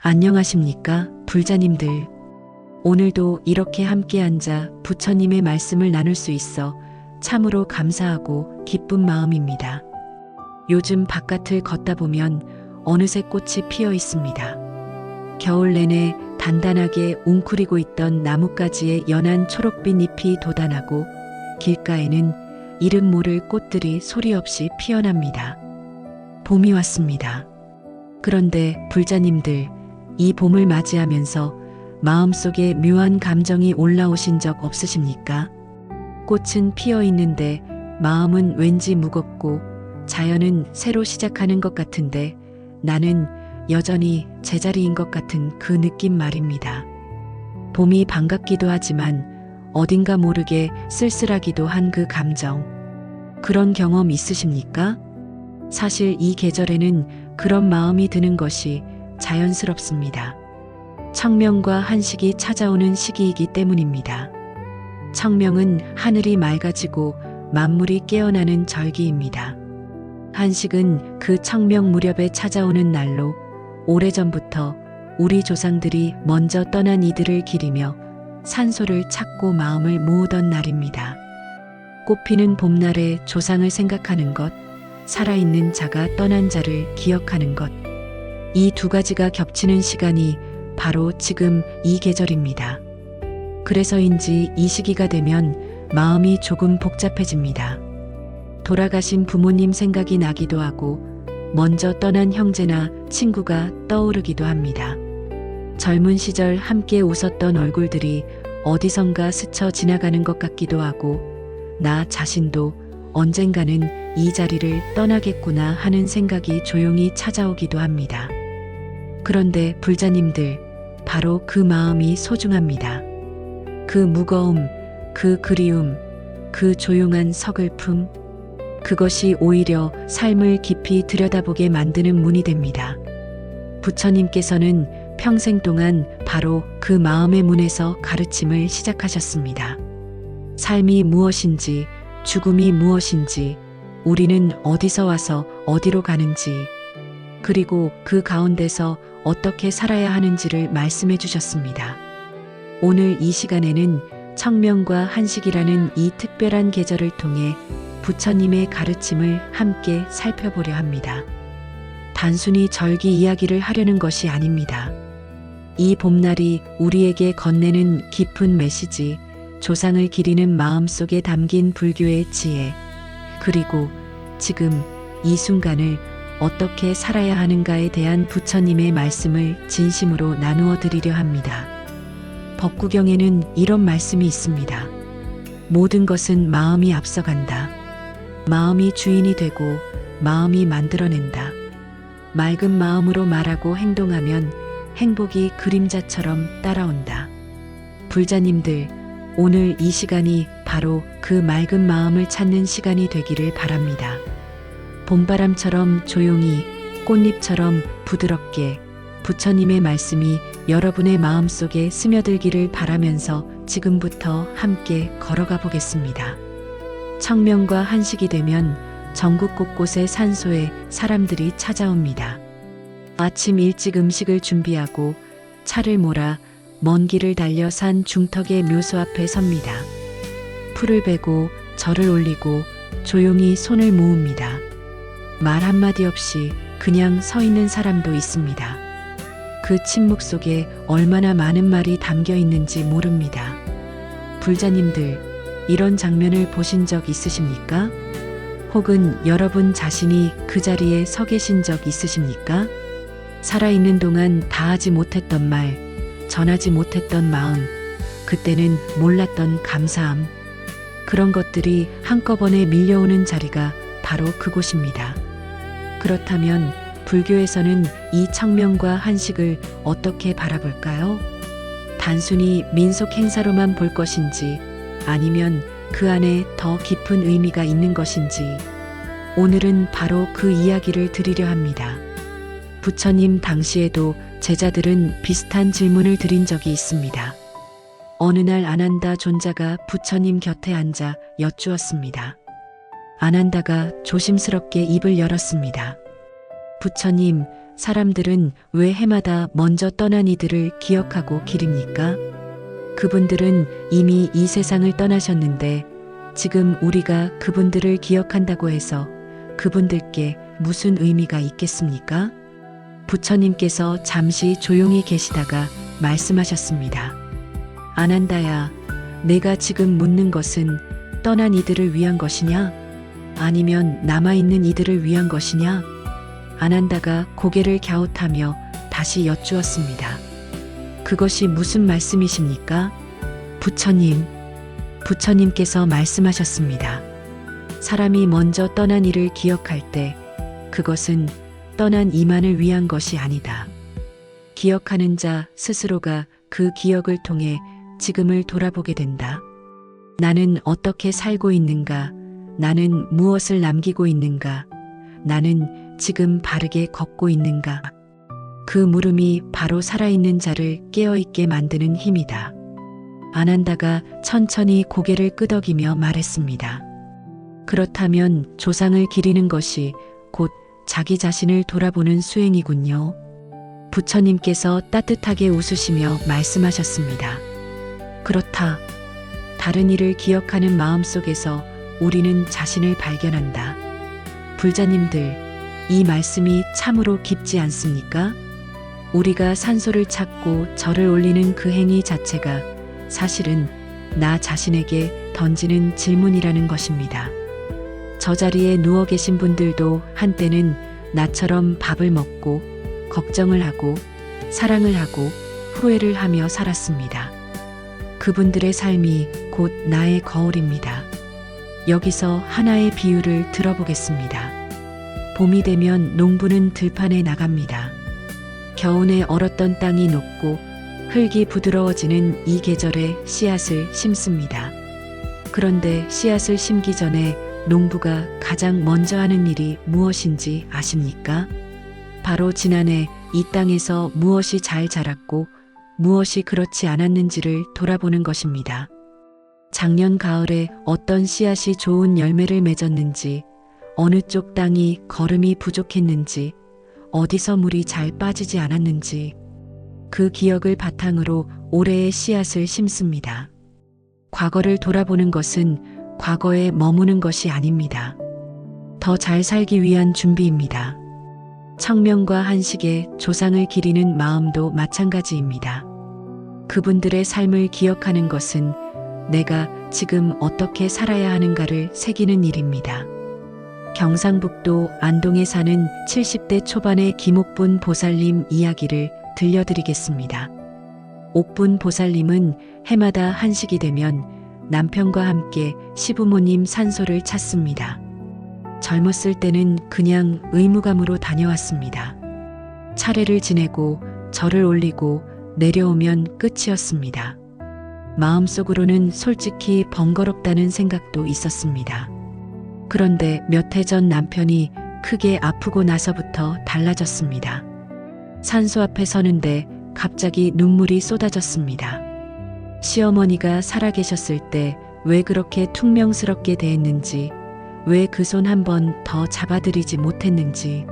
안녕하십니까, 불자님들. 오늘도 이렇게 함께 앉아 부처님의 말씀을 나눌 수 있어 참으로 감사하고 기쁜 마음입니다. 요즘 바깥을 걷다 보면 어느새 꽃이 피어 있습니다. 겨울 내내 단단하게 웅크리고 있던 나뭇가지의 연한 초록빛 잎이 돋아나고 길가에는 이름 모를 꽃들이 소리 없이 피어납니다. 봄이 왔습니다. 그런데 불자님들, 이 봄을 맞이하면서 마음속에 묘한 감정이 올라오신 적 없으십니까? 꽃은 피어 있는데 마음은 왠지 무겁고 자연은 새로 시작하는 것 같은데 나는 여전히 제자리인 것 같은 그 느낌 말입니다. 봄이 반갑기도 하지만 어딘가 모르게 쓸쓸하기도 한 그 감정. 그런 경험 있으십니까? 사실 이 계절에는 그런 마음이 드는 것이 자연스럽습니다. 청명과 한식이 찾아오는 시기이기 때문입니다. 청명은 하늘이 맑아지고 만물이 깨어나는 절기입니다. 한식은 그 청명 무렵에 찾아오는 날로 오래전부터 우리 조상들이 먼저 떠난 이들을 기리며 산소를 찾고 마음을 모으던 날입니다. 꽃피는 봄날에 조상을 생각하는 것, 살아있는 자가 떠난 자를 기억하는 것, 이 두 가지가 겹치는 시간이 바로 지금 이 계절입니다. 그래서인지 이 시기가 되면 마음이 조금 복잡해집니다. 돌아가신 부모님 생각이 나기도 하고 먼저 떠난 형제나 친구가 떠오르기도 합니다. 젊은 시절 함께 웃었던 얼굴들이 어디선가 스쳐 지나가는 것 같기도 하고 나 자신도 언젠가는 이 자리를 떠나겠구나 하는 생각이 조용히 찾아오기도 합니다. 그런데 불자님들, 바로 그 마음이 소중합니다. 그 무거움, 그 그리움, 그 조용한 서글픔, 그것이 오히려 삶을 깊이 들여다보게 만드는 문이 됩니다. 부처님께서는 평생 동안 바로 그 마음의 문에서 가르침을 시작하셨습니다. 삶이 무엇인지, 죽음이 무엇인지, 우리는 어디서 와서 어디로 가는지, 그리고 그 가운데서 어떻게 살아야 하는지를 말씀해 주셨습니다. 오늘 이 시간에는 청명과 한식이라는 이 특별한 계절을 통해 부처님의 가르침을 함께 살펴보려 합니다. 단순히 절기 이야기를 하려는 것이 아닙니다. 이 봄날이 우리에게 건네는 깊은 메시지, 조상을 기리는 마음속에 담긴 불교의 지혜, 그리고 지금 이 순간을 어떻게 살아야 하는가에 대한 부처님의 말씀을 진심으로 나누어 드리려 합니다. 법구경에는 이런 말씀이 있습니다. 모든 것은 마음이 앞서간다. 마음이 주인이 되고 마음이 만들어낸다. 맑은 마음으로 말하고 행동하면 행복이 그림자처럼 따라온다. 불자님들, 오늘 이 시간이 바로 그 맑은 마음을 찾는 시간이 되기를 바랍니다. 봄바람처럼 조용히, 꽃잎처럼 부드럽게 부처님의 말씀이 여러분의 마음속에 스며들기를 바라면서 지금부터 함께 걸어가 보겠습니다. 청명과 한식이 되면 전국 곳곳의 산소에 사람들이 찾아옵니다. 아침 일찍 음식을 준비하고 차를 몰아 먼 길을 달려 산 중턱의 묘소 앞에 섭니다. 풀을 베고 절을 올리고 조용히 손을 모읍니다. 말 한마디 없이 그냥 서 있는 사람도 있습니다. 그 침묵 속에 얼마나 많은 말이 담겨 있는지 모릅니다. 불자님들, 이런 장면을 보신 적 있으십니까? 혹은 여러분 자신이 그 자리에 서 계신 적 있으십니까? 살아있는 동안 다 하지 못했던 말, 전하지 못했던 마음, 그때는 몰랐던 감사함, 그런 것들이 한꺼번에 밀려오는 자리가 바로 그곳입니다. 그렇다면 불교에서는 이 청명과 한식을 어떻게 바라볼까요? 단순히 민속 행사로만 볼 것인지 아니면 그 안에 더 깊은 의미가 있는 것인지 오늘은 바로 그 이야기를 드리려 합니다. 부처님 당시에도 제자들은 비슷한 질문을 드린 적이 있습니다. 어느 날 아난다 존자가 부처님 곁에 앉아 여쭈었습니다. 아난다가 조심스럽게 입을 열었습니다. 부처님, 사람들은 왜 해마다 먼저 떠난 이들을 기억하고 기립니까? 그분들은 이미 이 세상을 떠나셨는데 지금 우리가 그분들을 기억한다고 해서 그분들께 무슨 의미가 있겠습니까? 부처님께서 잠시 조용히 계시다가 말씀하셨습니다. 아난다야, 내가 지금 묻는 것은 떠난 이들을 위한 것이냐? 아니면 남아있는 이들을 위한 것이냐? 아난다가 고개를 갸웃하며 다시 여쭈었습니다. 그것이 무슨 말씀이십니까? 부처님께서 말씀하셨습니다. 사람이 먼저 떠난 이를 기억할 때 그것은 떠난 이만을 위한 것이 아니다. 기억하는 자 스스로가 그 기억을 통해 지금을 돌아보게 된다. 나는 어떻게 살고 있는가? 나는 무엇을 남기고 있는가? 나는 지금 바르게 걷고 있는가? 그 물음이 바로 살아있는 자를 깨어있게 만드는 힘이다. 아난다가 천천히 고개를 끄덕이며 말했습니다. 그렇다면 조상을 기리는 것이 곧 자기 자신을 돌아보는 수행이군요. 부처님께서 따뜻하게 웃으시며 말씀하셨습니다. 그렇다. 다른 이를 기억하는 마음 속에서 우리는 자신을 발견한다. 불자님들, 이 말씀이 참으로 깊지 않습니까? 우리가 산소를 찾고 절을 올리는 그 행위 자체가 사실은 나 자신에게 던지는 질문이라는 것입니다. 저 자리에 누워 계신 분들도 한때는 나처럼 밥을 먹고 걱정을 하고 사랑을 하고 후회를 하며 살았습니다. 그분들의 삶이 곧 나의 거울입니다. 여기서 하나의 비유를 들어보겠습니다. 봄이 되면 농부는 들판에 나갑니다. 겨우내 얼었던 땅이 녹고 흙이 부드러워지는 이 계절에 씨앗을 심습니다. 그런데 씨앗을 심기 전에 농부가 가장 먼저 하는 일이 무엇인지 아십니까? 바로 지난해 이 땅에서 무엇이 잘 자랐고 무엇이 그렇지 않았는지를 돌아보는 것입니다. 작년 가을에 어떤 씨앗이 좋은 열매를 맺었는지, 어느 쪽 땅이 거름이 부족했는지, 어디서 물이 잘 빠지지 않았는지, 그 기억을 바탕으로 올해의 씨앗을 심습니다. 과거를 돌아보는 것은 과거에 머무는 것이 아닙니다. 더 잘 살기 위한 준비입니다. 청명과 한식의 조상을 기리는 마음도 마찬가지입니다. 그분들의 삶을 기억하는 것은 내가 지금 어떻게 살아야 하는가를 새기는 일입니다. 경상북도 안동에 사는 70대 초반의 김옥분 보살님 이야기를 들려드리겠습니다. 옥분 보살님은 해마다 한식이 되면 남편과 함께 시부모님 산소를 찾습니다. 젊었을 때는 그냥 의무감으로 다녀왔습니다. 차례를 지내고 절을 올리고 내려오면 끝이었습니다. 마음속으로는 솔직히 번거롭다는 생각도 있었습니다. 그런데 몇 해 전 남편이 크게 아프고 나서부터 달라졌습니다. 산소 앞에 서는데 갑자기 눈물이 쏟아졌습니다. 시어머니가 살아계셨을 때 왜 그렇게 퉁명스럽게 대했는지, 왜 그 손 한 번 더 잡아드리지 못했는지,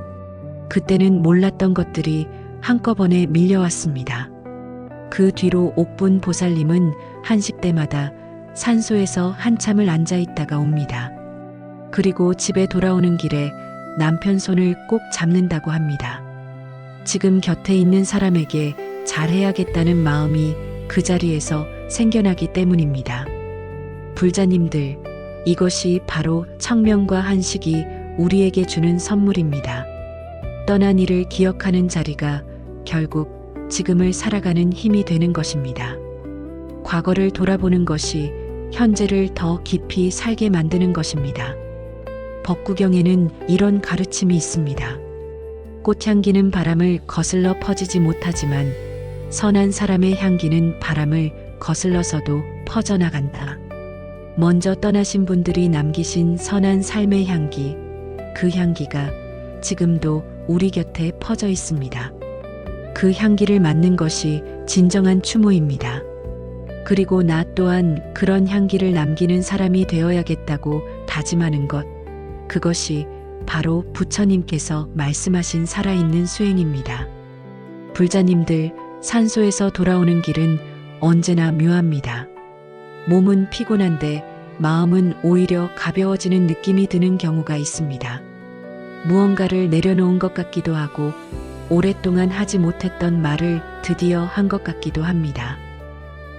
그때는 몰랐던 것들이 한꺼번에 밀려왔습니다. 그 뒤로 옥분 보살님은 한식 때마다 산소에서 한참을 앉아 있다가 옵니다. 그리고 집에 돌아오는 길에 남편 손을 꼭 잡는다고 합니다. 지금 곁에 있는 사람에게 잘해야겠다는 마음이 그 자리에서 생겨나기 때문입니다. 불자님들, 이것이 바로 청명과 한식이 우리에게 주는 선물입니다. 떠난 이를 기억하는 자리가 결국 지금을 살아가는 힘이 되는 것입니다. 과거를 돌아보는 것이 현재를 더 깊이 살게 만드는 것입니다. 법구경에는 이런 가르침이 있습니다. 꽃향기는 바람을 거슬러 퍼지지 못하지만 선한 사람의 향기는 바람을 거슬러서도 퍼져나간다. 먼저 떠나신 분들이 남기신 선한 삶의 향기, 그 향기가 지금도 우리 곁에 퍼져 있습니다. 그 향기를 맡는 것이 진정한 추모입니다. 그리고 나 또한 그런 향기를 남기는 사람이 되어야겠다고 다짐하는 것, 그것이 바로 부처님께서 말씀하신 살아있는 수행입니다. 불자님들, 산소에서 돌아오는 길은 언제나 묘합니다. 몸은 피곤한데 마음은 오히려 가벼워지는 느낌이 드는 경우가 있습니다. 무언가를 내려놓은 것 같기도 하고 오랫동안 하지 못했던 말을 드디어 한 것 같기도 합니다.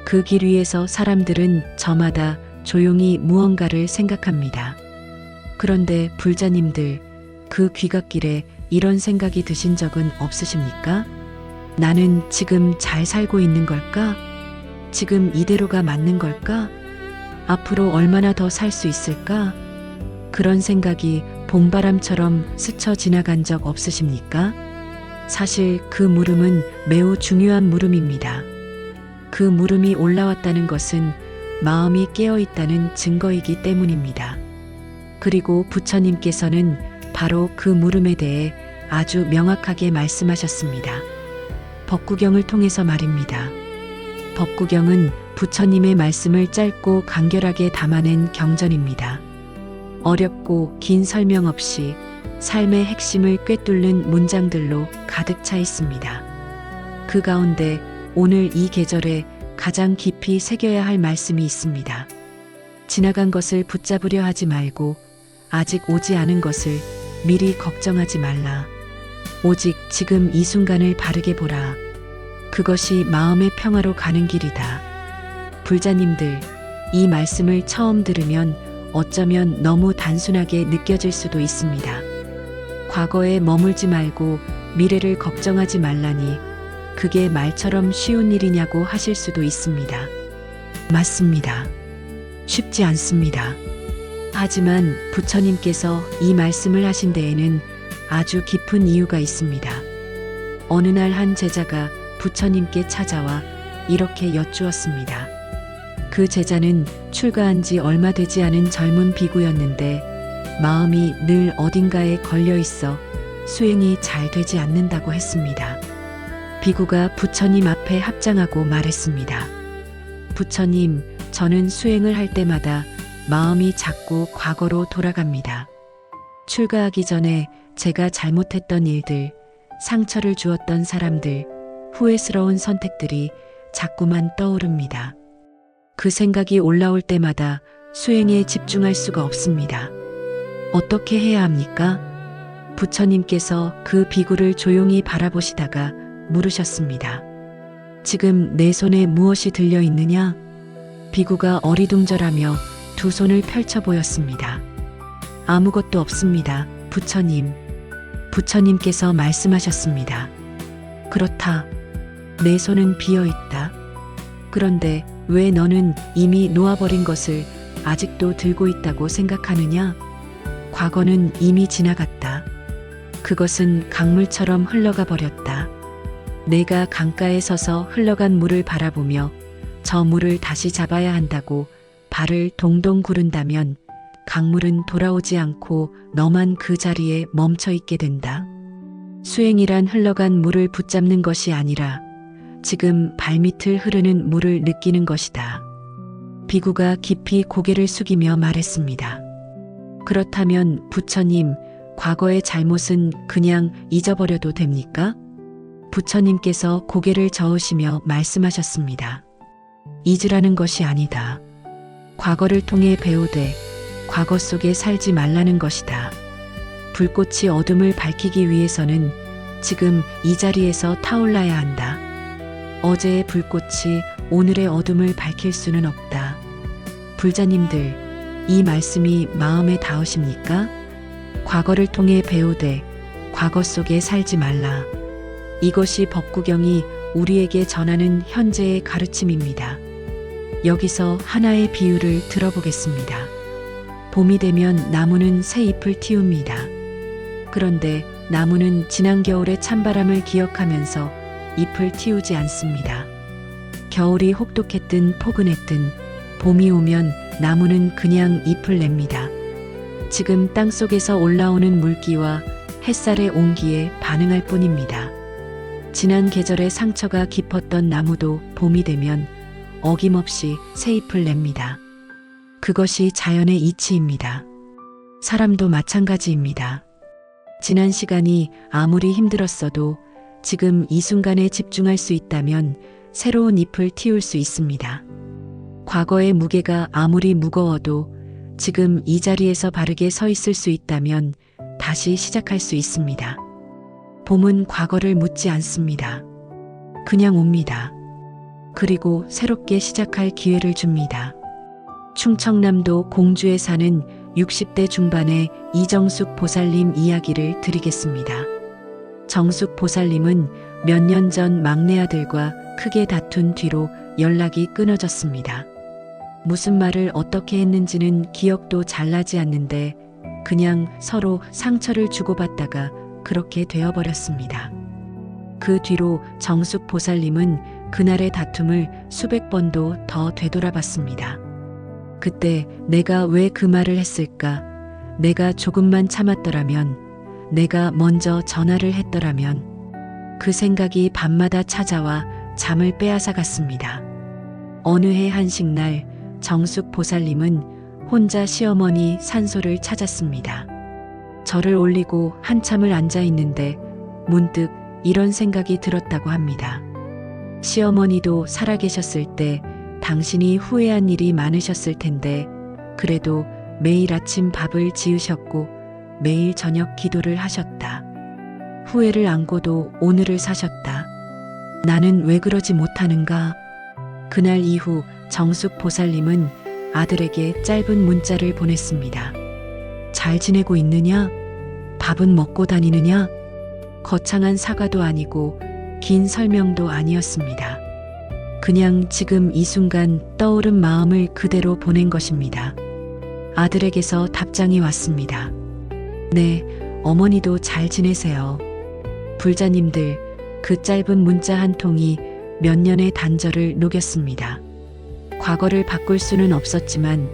그 길 위에서 사람들은 저마다 조용히 무언가를 생각합니다. 그런데 불자님들, 그 귀갓길에 이런 생각이 드신 적은 없으십니까? 나는 지금 잘 살고 있는 걸까? 지금 이대로가 맞는 걸까? 앞으로 얼마나 더 살 수 있을까? 그런 생각이 봄바람처럼 스쳐 지나간 적 없으십니까? 사실 그 물음은 매우 중요한 물음입니다. 그 물음이 올라왔다는 것은 마음이 깨어있다는 증거이기 때문입니다. 그리고 부처님께서는 바로 그 물음에 대해 아주 명확하게 말씀하셨습니다. 법구경을 통해서 말입니다. 법구경은 부처님의 말씀을 짧고 간결하게 담아낸 경전입니다. 어렵고 긴 설명 없이 삶의 핵심을 꿰뚫는 문장들로 가득 차 있습니다. 그 가운데 오늘 이 계절에 가장 깊이 새겨야 할 말씀이 있습니다. 지나간 것을 붙잡으려 하지 말고 아직 오지 않은 것을 미리 걱정하지 말라. 오직 지금 이 순간을 바르게 보라. 그것이 마음의 평화로 가는 길이다. 불자님들, 이 말씀을 처음 들으면 어쩌면 너무 단순하게 느껴질 수도 있습니다. 과거에 머물지 말고 미래를 걱정하지 말라니 그게 말처럼 쉬운 일이냐고 하실 수도 있습니다. 맞습니다. 쉽지 않습니다. 하지만 부처님께서 이 말씀을 하신 데에는 아주 깊은 이유가 있습니다. 어느 날 한 제자가 부처님께 찾아와 이렇게 여쭈었습니다. 그 제자는 출가한 지 얼마 되지 않은 젊은 비구였는데 마음이 늘 어딘가에 걸려 있어 수행이 잘 되지 않는다고 했습니다. 비구가 부처님 앞에 합장하고 말했습니다. 부처님, 저는 수행을 할 때마다 마음이 자꾸 과거로 돌아갑니다. 출가하기 전에 제가 잘못했던 일들, 상처를 주었던 사람들, 후회스러운 선택들이 자꾸만 떠오릅니다. 그 생각이 올라올 때마다 수행에 집중할 수가 없습니다. 어떻게 해야 합니까? 부처님께서 그 비구를 조용히 바라보시다가 물으셨습니다. 지금 내 손에 무엇이 들려 있느냐? 비구가 어리둥절하며 두 손을 펼쳐 보였습니다. 아무것도 없습니다, 부처님. 부처님께서 말씀하셨습니다. 그렇다. 내 손은 비어 있다. 그런데 왜 너는 이미 놓아버린 것을 아직도 들고 있다고 생각하느냐? 과거는 이미 지나갔다. 그것은 강물처럼 흘러가 버렸다. 내가 강가에 서서 흘러간 물을 바라보며 저 물을 다시 잡아야 한다고 발을 동동 구른다면 강물은 돌아오지 않고 너만 그 자리에 멈춰 있게 된다. 수행이란 흘러간 물을 붙잡는 것이 아니라 지금 발밑을 흐르는 물을 느끼는 것이다. 비구가 깊이 고개를 숙이며 말했습니다. 그렇다면 부처님, 과거의 잘못은 그냥 잊어버려도 됩니까? 부처님께서 고개를 저으시며 말씀하셨습니다. 잊으라는 것이 아니다. 과거를 통해 배우되 과거 속에 살지 말라는 것이다. 불꽃이 어둠을 밝히기 위해서는 지금 이 자리에서 타올라야 한다. 어제의 불꽃이 오늘의 어둠을 밝힐 수는 없다. 불자님들, 이 말씀이 마음에 닿으십니까? 과거를 통해 배우되 과거 속에 살지 말라. 이것이 법구경이 우리에게 전하는 현재의 가르침입니다. 여기서 하나의 비유를 들어보겠습니다. 봄이 되면 나무는 새 잎을 틔웁니다. 그런데 나무는 지난 겨울의 찬바람을 기억하면서 잎을 틔우지 않습니다. 겨울이 혹독했든 포근했든 봄이 오면 나무는 그냥 잎을 냅니다. 지금 땅속에서 올라오는 물기와 햇살의 온기에 반응할 뿐입니다. 지난 계절의 상처가 깊었던 나무도 봄이 되면 어김없이 새 잎을 냅니다. 그것이 자연의 이치입니다. 사람도 마찬가지입니다. 지난 시간이 아무리 힘들었어도 지금 이 순간에 집중할 수 있다면 새로운 잎을 틔울 수 있습니다. 과거의 무게가 아무리 무거워도 지금 이 자리에서 바르게 서 있을 수 있다면 다시 시작할 수 있습니다. 봄은 과거를 묻지 않습니다. 그냥 옵니다. 그리고 새롭게 시작할 기회를 줍니다. 충청남도 공주에 사는 60대 중반의 이정숙 보살님 이야기를 드리겠습니다. 정숙 보살님은 몇 년 전 막내 아들과 크게 다툰 뒤로 연락이 끊어졌습니다. 무슨 말을 어떻게 했는지는 기억도 잘 나지 않는데 그냥 서로 상처를 주고받다가 그렇게 되어버렸습니다. 그 뒤로 정숙 보살님은 그날의 다툼을 수백 번도 더 되돌아봤습니다. 그때 내가 왜 그 말을 했을까? 내가 조금만 참았더라면, 내가 먼저 전화를 했더라면, 그 생각이 밤마다 찾아와 잠을 빼앗아 갔습니다. 어느 해 한식날 정숙 보살님은 혼자 시어머니 산소를 찾았습니다. 절을 올리고 한참을 앉아 있는데 문득 이런 생각이 들었다고 합니다. 시어머니도 살아계셨을 때 당신이 후회한 일이 많으셨을 텐데 그래도 매일 아침 밥을 지으셨고 매일 저녁 기도를 하셨다. 후회를 안고도 오늘을 사셨다. 나는 왜 그러지 못하는가? 그날 이후 정숙 보살님은 아들에게 짧은 문자를 보냈습니다. 잘 지내고 있느냐? 밥은 먹고 다니느냐? 거창한 사과도 아니고 긴 설명도 아니었습니다. 그냥 지금 이 순간 떠오른 마음을 그대로 보낸 것입니다. 아들에게서 답장이 왔습니다. 네, 어머니도 잘 지내세요. 불자님들, 그 짧은 문자 한 통이 몇 년의 단절을 녹였습니다. 과거를 바꿀 수는 없었지만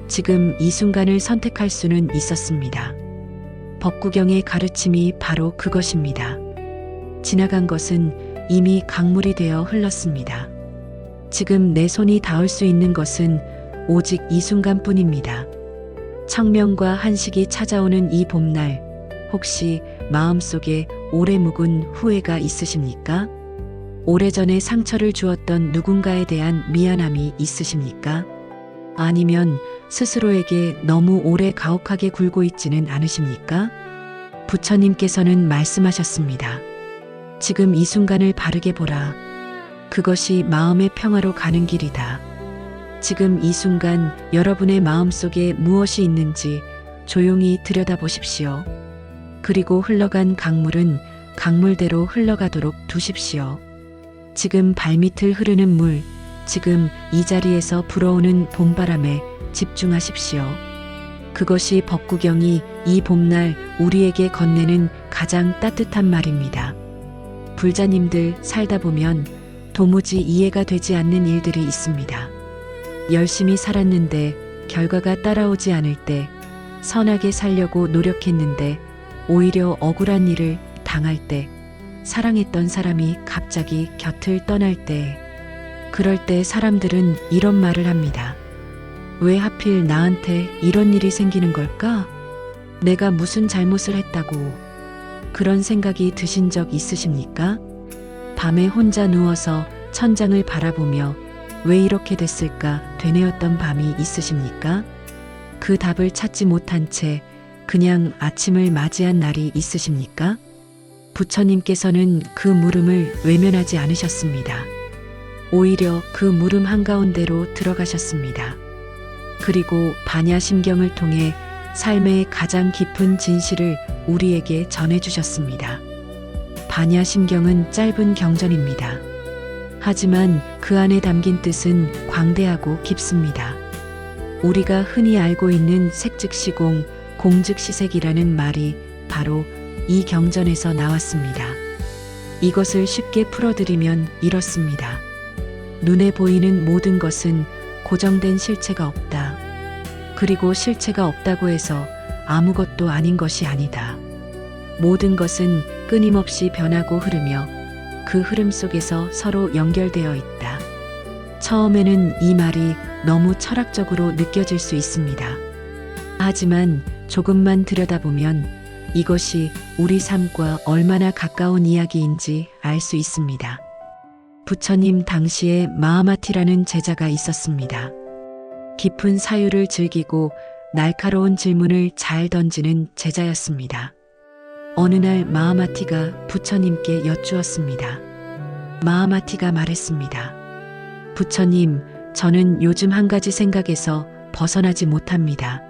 지금 이 순간을 선택할 수는 있었습니다. 법구경의 가르침이 바로 그것입니다. 지나간 것은 이미 강물이 되어 흘렀습니다. 지금 내 손이 닿을 수 있는 것은 오직 이 순간뿐입니다. 청명과 한식이 찾아오는 이 봄날, 혹시 마음속에 오래 묵은 후회가 있으십니까? 오래전에 상처를 주었던 누군가에 대한 미안함이 있으십니까? 아니면 스스로에게 너무 오래 가혹하게 굴고 있지는 않으십니까? 부처님께서는 말씀하셨습니다. 지금 이 순간을 바르게 보라. 그것이 마음의 평화로 가는 길이다. 지금 이 순간 여러분의 마음속에 무엇이 있는지 조용히 들여다보십시오. 그리고 흘러간 강물은 강물대로 흘러가도록 두십시오. 지금 발밑을 흐르는 물, 지금 이 자리에서 불어오는 봄바람에 집중하십시오. 그것이 법구경이 이 봄날 우리에게 건네는 가장 따뜻한 말입니다. 불자님들, 살다 보면 도무지 이해가 되지 않는 일들이 있습니다. 열심히 살았는데 결과가 따라오지 않을 때, 선하게 살려고 노력했는데 오히려 억울한 일을 당할 때, 사랑했던 사람이 갑자기 곁을 떠날 때, 그럴 때 사람들은 이런 말을 합니다. 왜 하필 나한테 이런 일이 생기는 걸까? 내가 무슨 잘못을 했다고. 그런 생각이 드신 적 있으십니까? 밤에 혼자 누워서 천장을 바라보며 왜 이렇게 됐을까 되뇌었던 밤이 있으십니까? 그 답을 찾지 못한 채 그냥 아침을 맞이한 날이 있으십니까? 부처님께서는 그 물음을 외면하지 않으셨습니다. 오히려 그 물음 한가운데로 들어가셨습니다. 그리고 반야심경을 통해 삶의 가장 깊은 진실을 우리에게 전해주셨습니다. 반야심경은 짧은 경전입니다. 하지만 그 안에 담긴 뜻은 광대하고 깊습니다. 우리가 흔히 알고 있는 색즉시공, 공즉시색이라는 말이 바로 이 경전에서 나왔습니다. 이것을 쉽게 풀어드리면 이렇습니다. 눈에 보이는 모든 것은 고정된 실체가 없다. 그리고 실체가 없다고 해서 아무것도 아닌 것이 아니다. 모든 것은 끊임없이 변하고 흐르며 그 흐름 속에서 서로 연결되어 있다. 처음에는 이 말이 너무 철학적으로 느껴질 수 있습니다. 하지만 조금만 들여다보면 이것이 우리 삶과 얼마나 가까운 이야기인지 알 수 있습니다. 부처님 당시에 마하마티라는 제자가 있었습니다. 깊은 사유를 즐기고 날카로운 질문을 잘 던지는 제자였습니다. 어느 날 마하마티가 부처님께 여쭈었습니다. 마하마티가 말했습니다. 부처님, 저는 요즘 한 가지 생각에서 벗어나지 못합니다.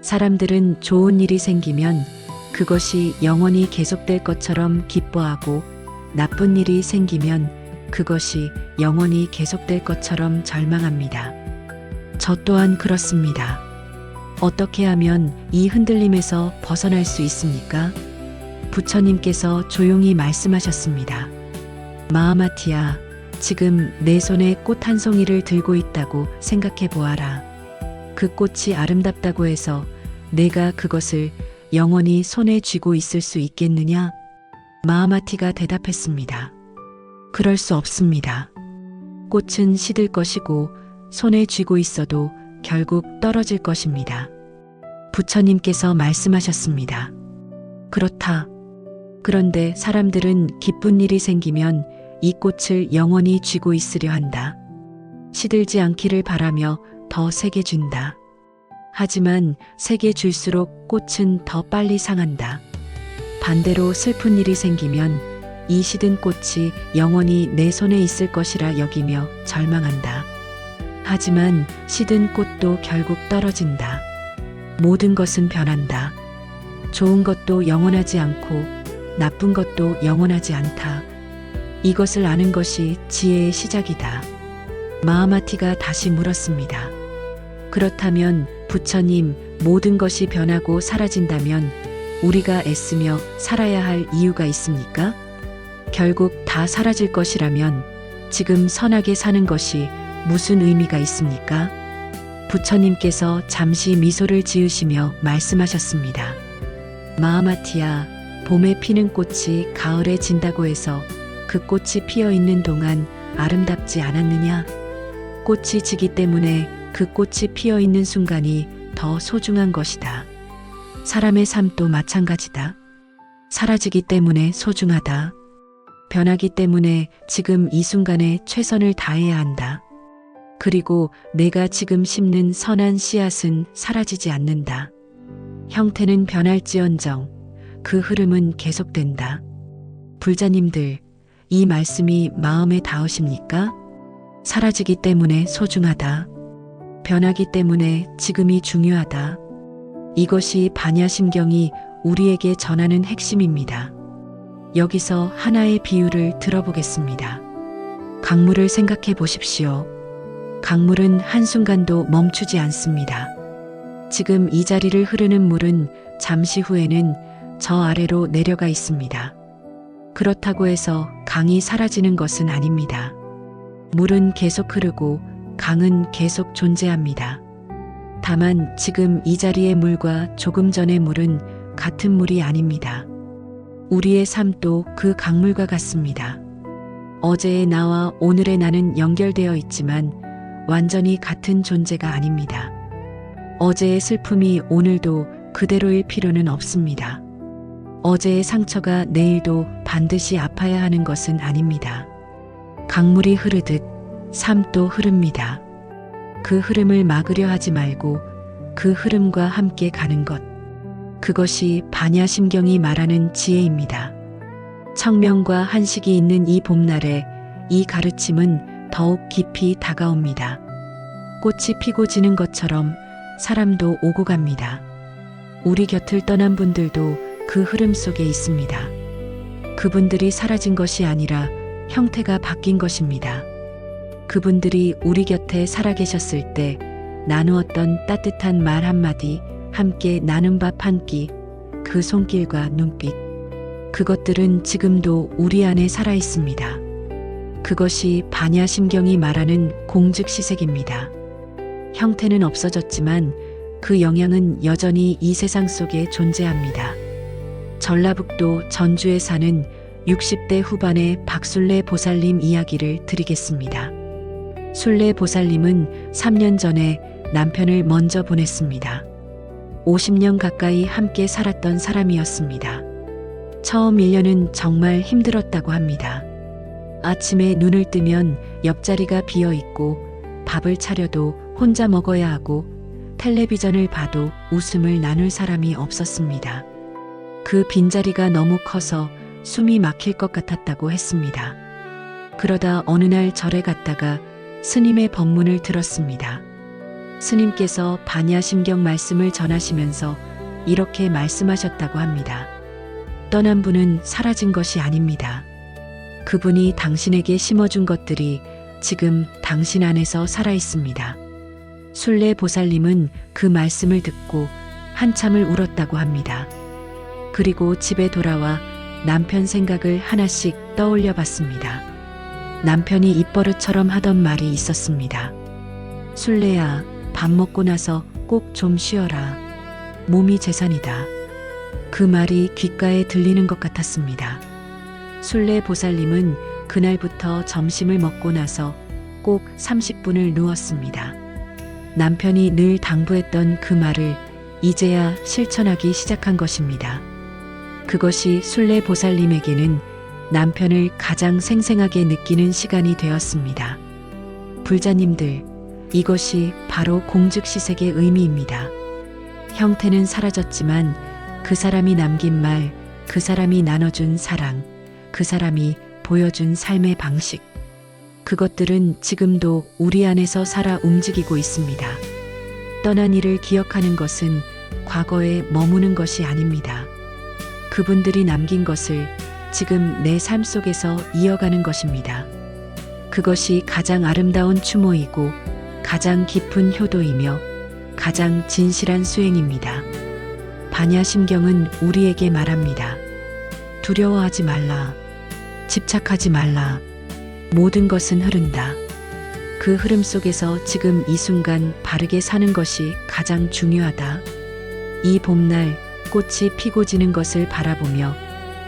사람들은 좋은 일이 생기면 그것이 영원히 계속될 것처럼 기뻐하고 나쁜 일이 생기면 그것이 영원히 계속될 것처럼 절망합니다. 저 또한 그렇습니다. 어떻게 하면 이 흔들림에서 벗어날 수 있습니까? 부처님께서 조용히 말씀하셨습니다. 마하마티야, 지금 내 손에 꽃 한 송이를 들고 있다고 생각해 보아라. 그 꽃이 아름답다고 해서 내가 그것을 영원히 손에 쥐고 있을 수 있겠느냐? 마하마티가 대답했습니다. 그럴 수 없습니다. 꽃은 시들 것이고 손에 쥐고 있어도 결국 떨어질 것입니다. 부처님께서 말씀하셨습니다. 그렇다. 그런데 사람들은 기쁜 일이 생기면 이 꽃을 영원히 쥐고 있으려 한다. 시들지 않기를 바라며 더 세게 준다. 하지만 세게 줄수록 꽃은 더 빨리 상한다. 반대로 슬픈 일이 생기면 이 시든 꽃이 영원히 내 손에 있을 것이라 여기며 절망한다. 하지만 시든 꽃도 결국 떨어진다. 모든 것은 변한다. 좋은 것도 영원하지 않고 나쁜 것도 영원하지 않다. 이것을 아는 것이 지혜의 시작이다. 마하마티가 다시 물었습니다. 그렇다면 부처님, 모든 것이 변하고 사라진다면 우리가 애쓰며 살아야 할 이유가 있습니까? 결국 다 사라질 것이라면 지금 선하게 사는 것이 무슨 의미가 있습니까? 부처님께서 잠시 미소를 지으시며 말씀하셨습니다. 마하마티야, 봄에 피는 꽃이 가을에 진다고 해서 그 꽃이 피어 있는 동안 아름답지 않았느냐? 꽃이 지기 때문에 그 꽃이 피어 있는 순간이 더 소중한 것이다. 사람의 삶도 마찬가지다. 사라지기 때문에 소중하다. 변하기 때문에 지금 이 순간에 최선을 다해야 한다. 그리고 내가 지금 심는 선한 씨앗은 사라지지 않는다. 형태는 변할지언정 그 흐름은 계속된다. 불자님들, 이 말씀이 마음에 닿으십니까? 사라지기 때문에 소중하다. 변하기 때문에 지금이 중요하다. 이것이 반야심경이 우리에게 전하는 핵심입니다. 여기서 하나의 비유를 들어보겠습니다. 강물을 생각해 보십시오. 강물은 한순간도 멈추지 않습니다. 지금 이 자리를 흐르는 물은 잠시 후에는 저 아래로 내려가 있습니다. 그렇다고 해서 강이 사라지는 것은 아닙니다. 물은 계속 흐르고 강은 계속 존재합니다. 다만 지금 이 자리의 물과 조금 전의 물은 같은 물이 아닙니다. 우리의 삶도 그 강물과 같습니다. 어제의 나와 오늘의 나는 연결되어 있지만 완전히 같은 존재가 아닙니다. 어제의 슬픔이 오늘도 그대로일 필요는 없습니다. 어제의 상처가 내일도 반드시 아파야 하는 것은 아닙니다. 강물이 흐르듯 삶도 흐릅니다. 그 흐름을 막으려 하지 말고 그 흐름과 함께 가는 것. 그것이 반야심경이 말하는 지혜입니다. 청명과 한식이 있는 이 봄날에 이 가르침은 더욱 깊이 다가옵니다. 꽃이 피고 지는 것처럼 사람도 오고 갑니다. 우리 곁을 떠난 분들도 그 흐름 속에 있습니다. 그분들이 사라진 것이 아니라 형태가 바뀐 것입니다. 그분들이 우리 곁에 살아계셨을 때 나누었던 따뜻한 말 한마디, 함께 나눈 밥 한 끼, 그 손길과 눈빛, 그것들은 지금도 우리 안에 살아 있습니다. 그것이 반야심경이 말하는 공즉시색입니다. 형태는 없어졌지만 그 영향은 여전히 이 세상 속에 존재합니다. 전라북도 전주에 사는 60대 후반의 박술래 보살님 이야기를 드리겠습니다. 술래 보살님은 3년 전에 남편을 먼저 보냈습니다. 50년 가까이 함께 살았던 사람이었습니다. 처음 1년은 정말 힘들었다고 합니다. 아침에 눈을 뜨면 옆자리가 비어 있고 밥을 차려도 혼자 먹어야 하고 텔레비전을 봐도 웃음을 나눌 사람이 없었습니다. 그 빈자리가 너무 커서 숨이 막힐 것 같았다고 했습니다. 그러다 어느 날 절에 갔다가 스님의 법문을 들었습니다. 스님께서 반야심경 말씀을 전하시면서 이렇게 말씀하셨다고 합니다. 떠난 분은 사라진 것이 아닙니다. 그분이 당신에게 심어준 것들이 지금 당신 안에서 살아 있습니다. 순례 보살님은 그 말씀을 듣고 한참을 울었다고 합니다. 그리고 집에 돌아와 남편 생각을 하나씩 떠올려 봤습니다. 남편이 입버릇처럼 하던 말이 있었습니다. 순례야, 밥 먹고 나서 꼭 좀 쉬어라. 몸이 재산이다. 그 말이 귓가에 들리는 것 같았습니다. 순례 보살님은 그날부터 점심을 먹고 나서 꼭 30분을 누웠습니다. 남편이 늘 당부했던 그 말을 이제야 실천하기 시작한 것입니다. 그것이 순례 보살님에게는 남편을 가장 생생하게 느끼는 시간이 되었습니다. 불자님들, 이것이 바로 공즉시색의 의미입니다. 형태는 사라졌지만 그 사람이 남긴 말, 그 사람이 나눠준 사랑, 그 사람이 보여준 삶의 방식, 그것들은 지금도 우리 안에서 살아 움직이고 있습니다. 떠난 이를 기억하는 것은 과거에 머무는 것이 아닙니다. 그분들이 남긴 것을 지금 내 삶 속에서 이어가는 것입니다. 그것이 가장 아름다운 추모이고 가장 깊은 효도이며 가장 진실한 수행입니다. 반야심경은 우리에게 말합니다. 두려워하지 말라. 집착하지 말라. 모든 것은 흐른다. 그 흐름 속에서 지금 이 순간 바르게 사는 것이 가장 중요하다. 이 봄날 꽃이 피고 지는 것을 바라보며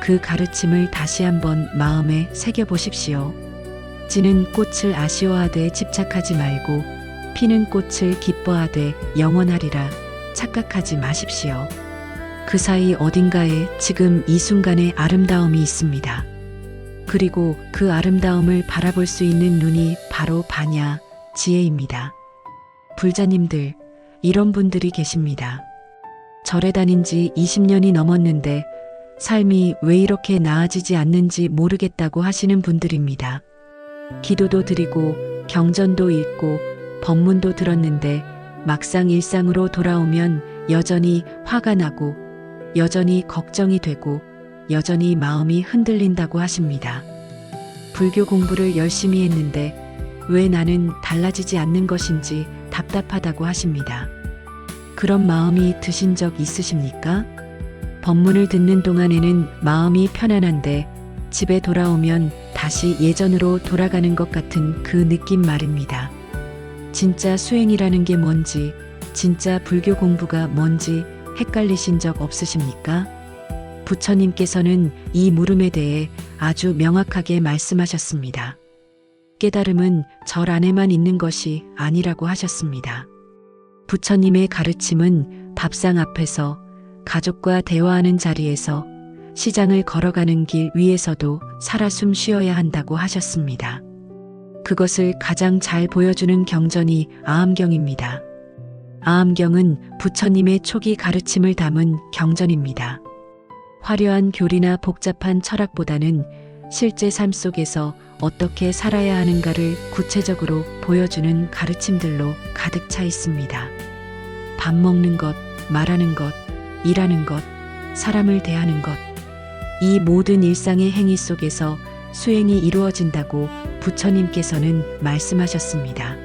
그 가르침을 다시 한번 마음에 새겨보십시오. 지는 꽃을 아쉬워하되 집착하지 말고 피는 꽃을 기뻐하되 영원하리라 착각하지 마십시오. 그 사이 어딘가에 지금 이 순간의 아름다움이 있습니다. 그리고 그 아름다움을 바라볼 수 있는 눈이 바로 반야, 지혜입니다. 불자님들, 이런 분들이 계십니다. 절에 다닌 지 20년이 넘었는데 삶이 왜 이렇게 나아지지 않는지 모르겠다고 하시는 분들입니다. 기도도 드리고 경전도 읽고 법문도 들었는데 막상 일상으로 돌아오면 여전히 화가 나고 여전히 걱정이 되고 여전히 마음이 흔들린다고 하십니다. 불교 공부를 열심히 했는데 왜 나는 달라지지 않는 것인지 답답하다고 하십니다. 그런 마음이 드신 적 있으십니까? 법문을 듣는 동안에는 마음이 편안한데 집에 돌아오면 다시 예전으로 돌아가는 것 같은 그 느낌 말입니다. 진짜 수행이라는 게 뭔지, 진짜 불교 공부가 뭔지 헷갈리신 적 없으십니까? 부처님께서는 이 물음에 대해 아주 명확하게 말씀하셨습니다. 깨달음은 절 안에만 있는 것이 아니라고 하셨습니다. 부처님의 가르침은 밥상 앞에서, 가족과 대화하는 자리에서, 시장을 걸어가는 길 위에서도 살아 숨 쉬어야 한다고 하셨습니다. 그것을 가장 잘 보여주는 경전이 아함경입니다. 아함경은 부처님의 초기 가르침을 담은 경전입니다. 화려한 교리나 복잡한 철학보다는 실제 삶 속에서 어떻게 살아야 하는가를 구체적으로 보여주는 가르침들로 가득 차 있습니다. 밥 먹는 것, 말하는 것, 일하는 것, 사람을 대하는 것, 이 모든 일상의 행위 속에서 수행이 이루어진다고 부처님께서는 말씀하셨습니다.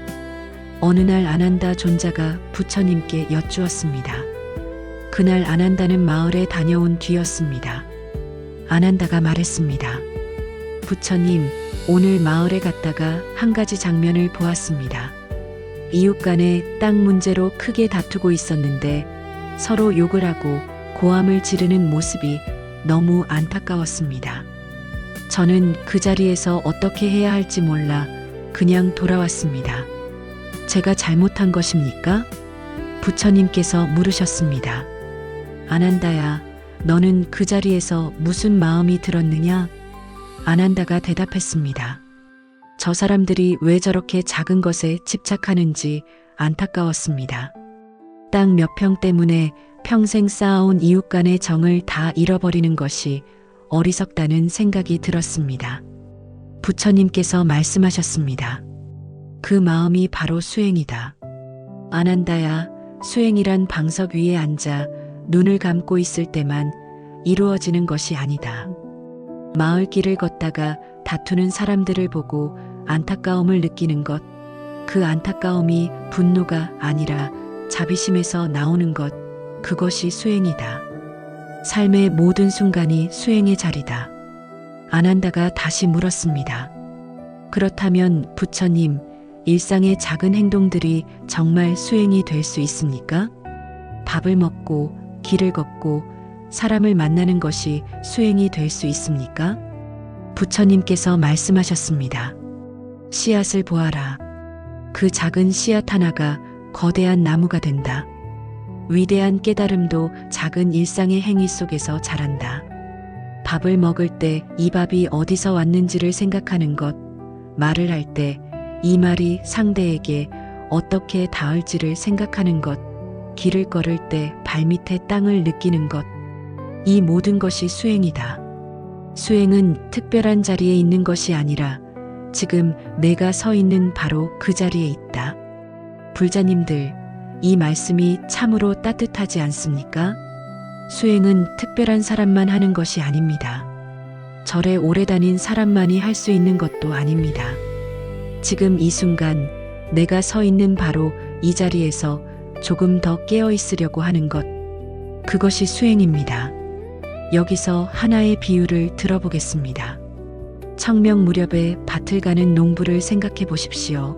어느 날 아난다 존자가 부처님께 여쭈었습니다. 그날 아난다는 마을에 다녀온 뒤였습니다. 아난다가 말했습니다. 부처님, 오늘 마을에 갔다가 한 가지 장면을 보았습니다. 이웃 간에 땅 문제로 크게 다투고 있었는데 서로 욕을 하고 고함을 지르는 모습이 너무 안타까웠습니다. 저는 그 자리에서 어떻게 해야 할지 몰라 그냥 돌아왔습니다. 제가 잘못한 것입니까? 부처님께서 물으셨습니다. 아난다야, 너는 그 자리에서 무슨 마음이 들었느냐? 아난다가 대답했습니다. 저 사람들이 왜 저렇게 작은 것에 집착하는지 안타까웠습니다. 땅 몇 평 때문에 평생 쌓아온 이웃 간의 정을 다 잃어버리는 것이 어리석다는 생각이 들었습니다. 부처님께서 말씀하셨습니다. 그 마음이 바로 수행이다. 아난다야, 수행이란 방석 위에 앉아 눈을 감고 있을 때만 이루어지는 것이 아니다. 마을 길을 걷다가 다투는 사람들을 보고 안타까움을 느끼는 것, 그 안타까움이 분노가 아니라 자비심에서 나오는 것, 그것이 수행이다. 삶의 모든 순간이 수행의 자리다. 아난다가 다시 물었습니다. 그렇다면 부처님, 일상의 작은 행동들이 정말 수행이 될 수 있습니까? 밥을 먹고 길을 걷고 사람을 만나는 것이 수행이 될 수 있습니까? 부처님께서 말씀하셨습니다. 씨앗을 보아라. 그 작은 씨앗 하나가 거대한 나무가 된다. 위대한 깨달음도 작은 일상의 행위 속에서 자란다. 밥을 먹을 때 이 밥이 어디서 왔는지를 생각하는 것, 말을 할 때 이 말이 상대에게 어떻게 닿을지를 생각하는 것, 길을 걸을 때 발밑에 땅을 느끼는 것, 이 모든 것이 수행이다. 수행은 특별한 자리에 있는 것이 아니라 지금 내가 서 있는 바로 그 자리에 있다. 불자님들, 이 말씀이 참으로 따뜻하지 않습니까? 수행은 특별한 사람만 하는 것이 아닙니다. 절에 오래 다닌 사람만이 할 수 있는 것도 아닙니다. 지금 이 순간 내가 서 있는 바로 이 자리에서 조금 더 깨어 있으려고 하는 것, 그것이 수행입니다. 여기서 하나의 비유를 들어보겠습니다. 청명 무렵에 밭을 가는 농부를 생각해 보십시오.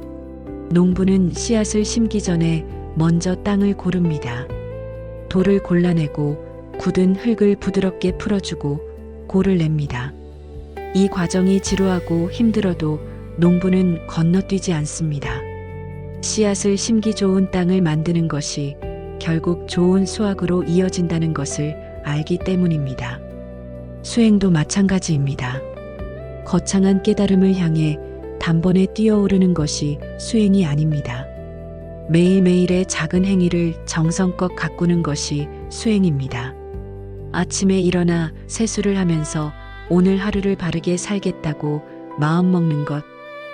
농부는 씨앗을 심기 전에 먼저 땅을 고릅니다. 돌을 골라내고 굳은 흙을 부드럽게 풀어주고 골을 냅니다. 이 과정이 지루하고 힘들어도 농부는 건너뛰지 않습니다. 씨앗을 심기 좋은 땅을 만드는 것이 결국 좋은 수확으로 이어진다는 것을 알기 때문입니다. 수행도 마찬가지입니다. 거창한 깨달음을 향해 단번에 뛰어오르는 것이 수행이 아닙니다. 매일매일의 작은 행위를 정성껏 가꾸는 것이 수행입니다. 아침에 일어나 세수를 하면서 오늘 하루를 바르게 살겠다고 마음먹는 것,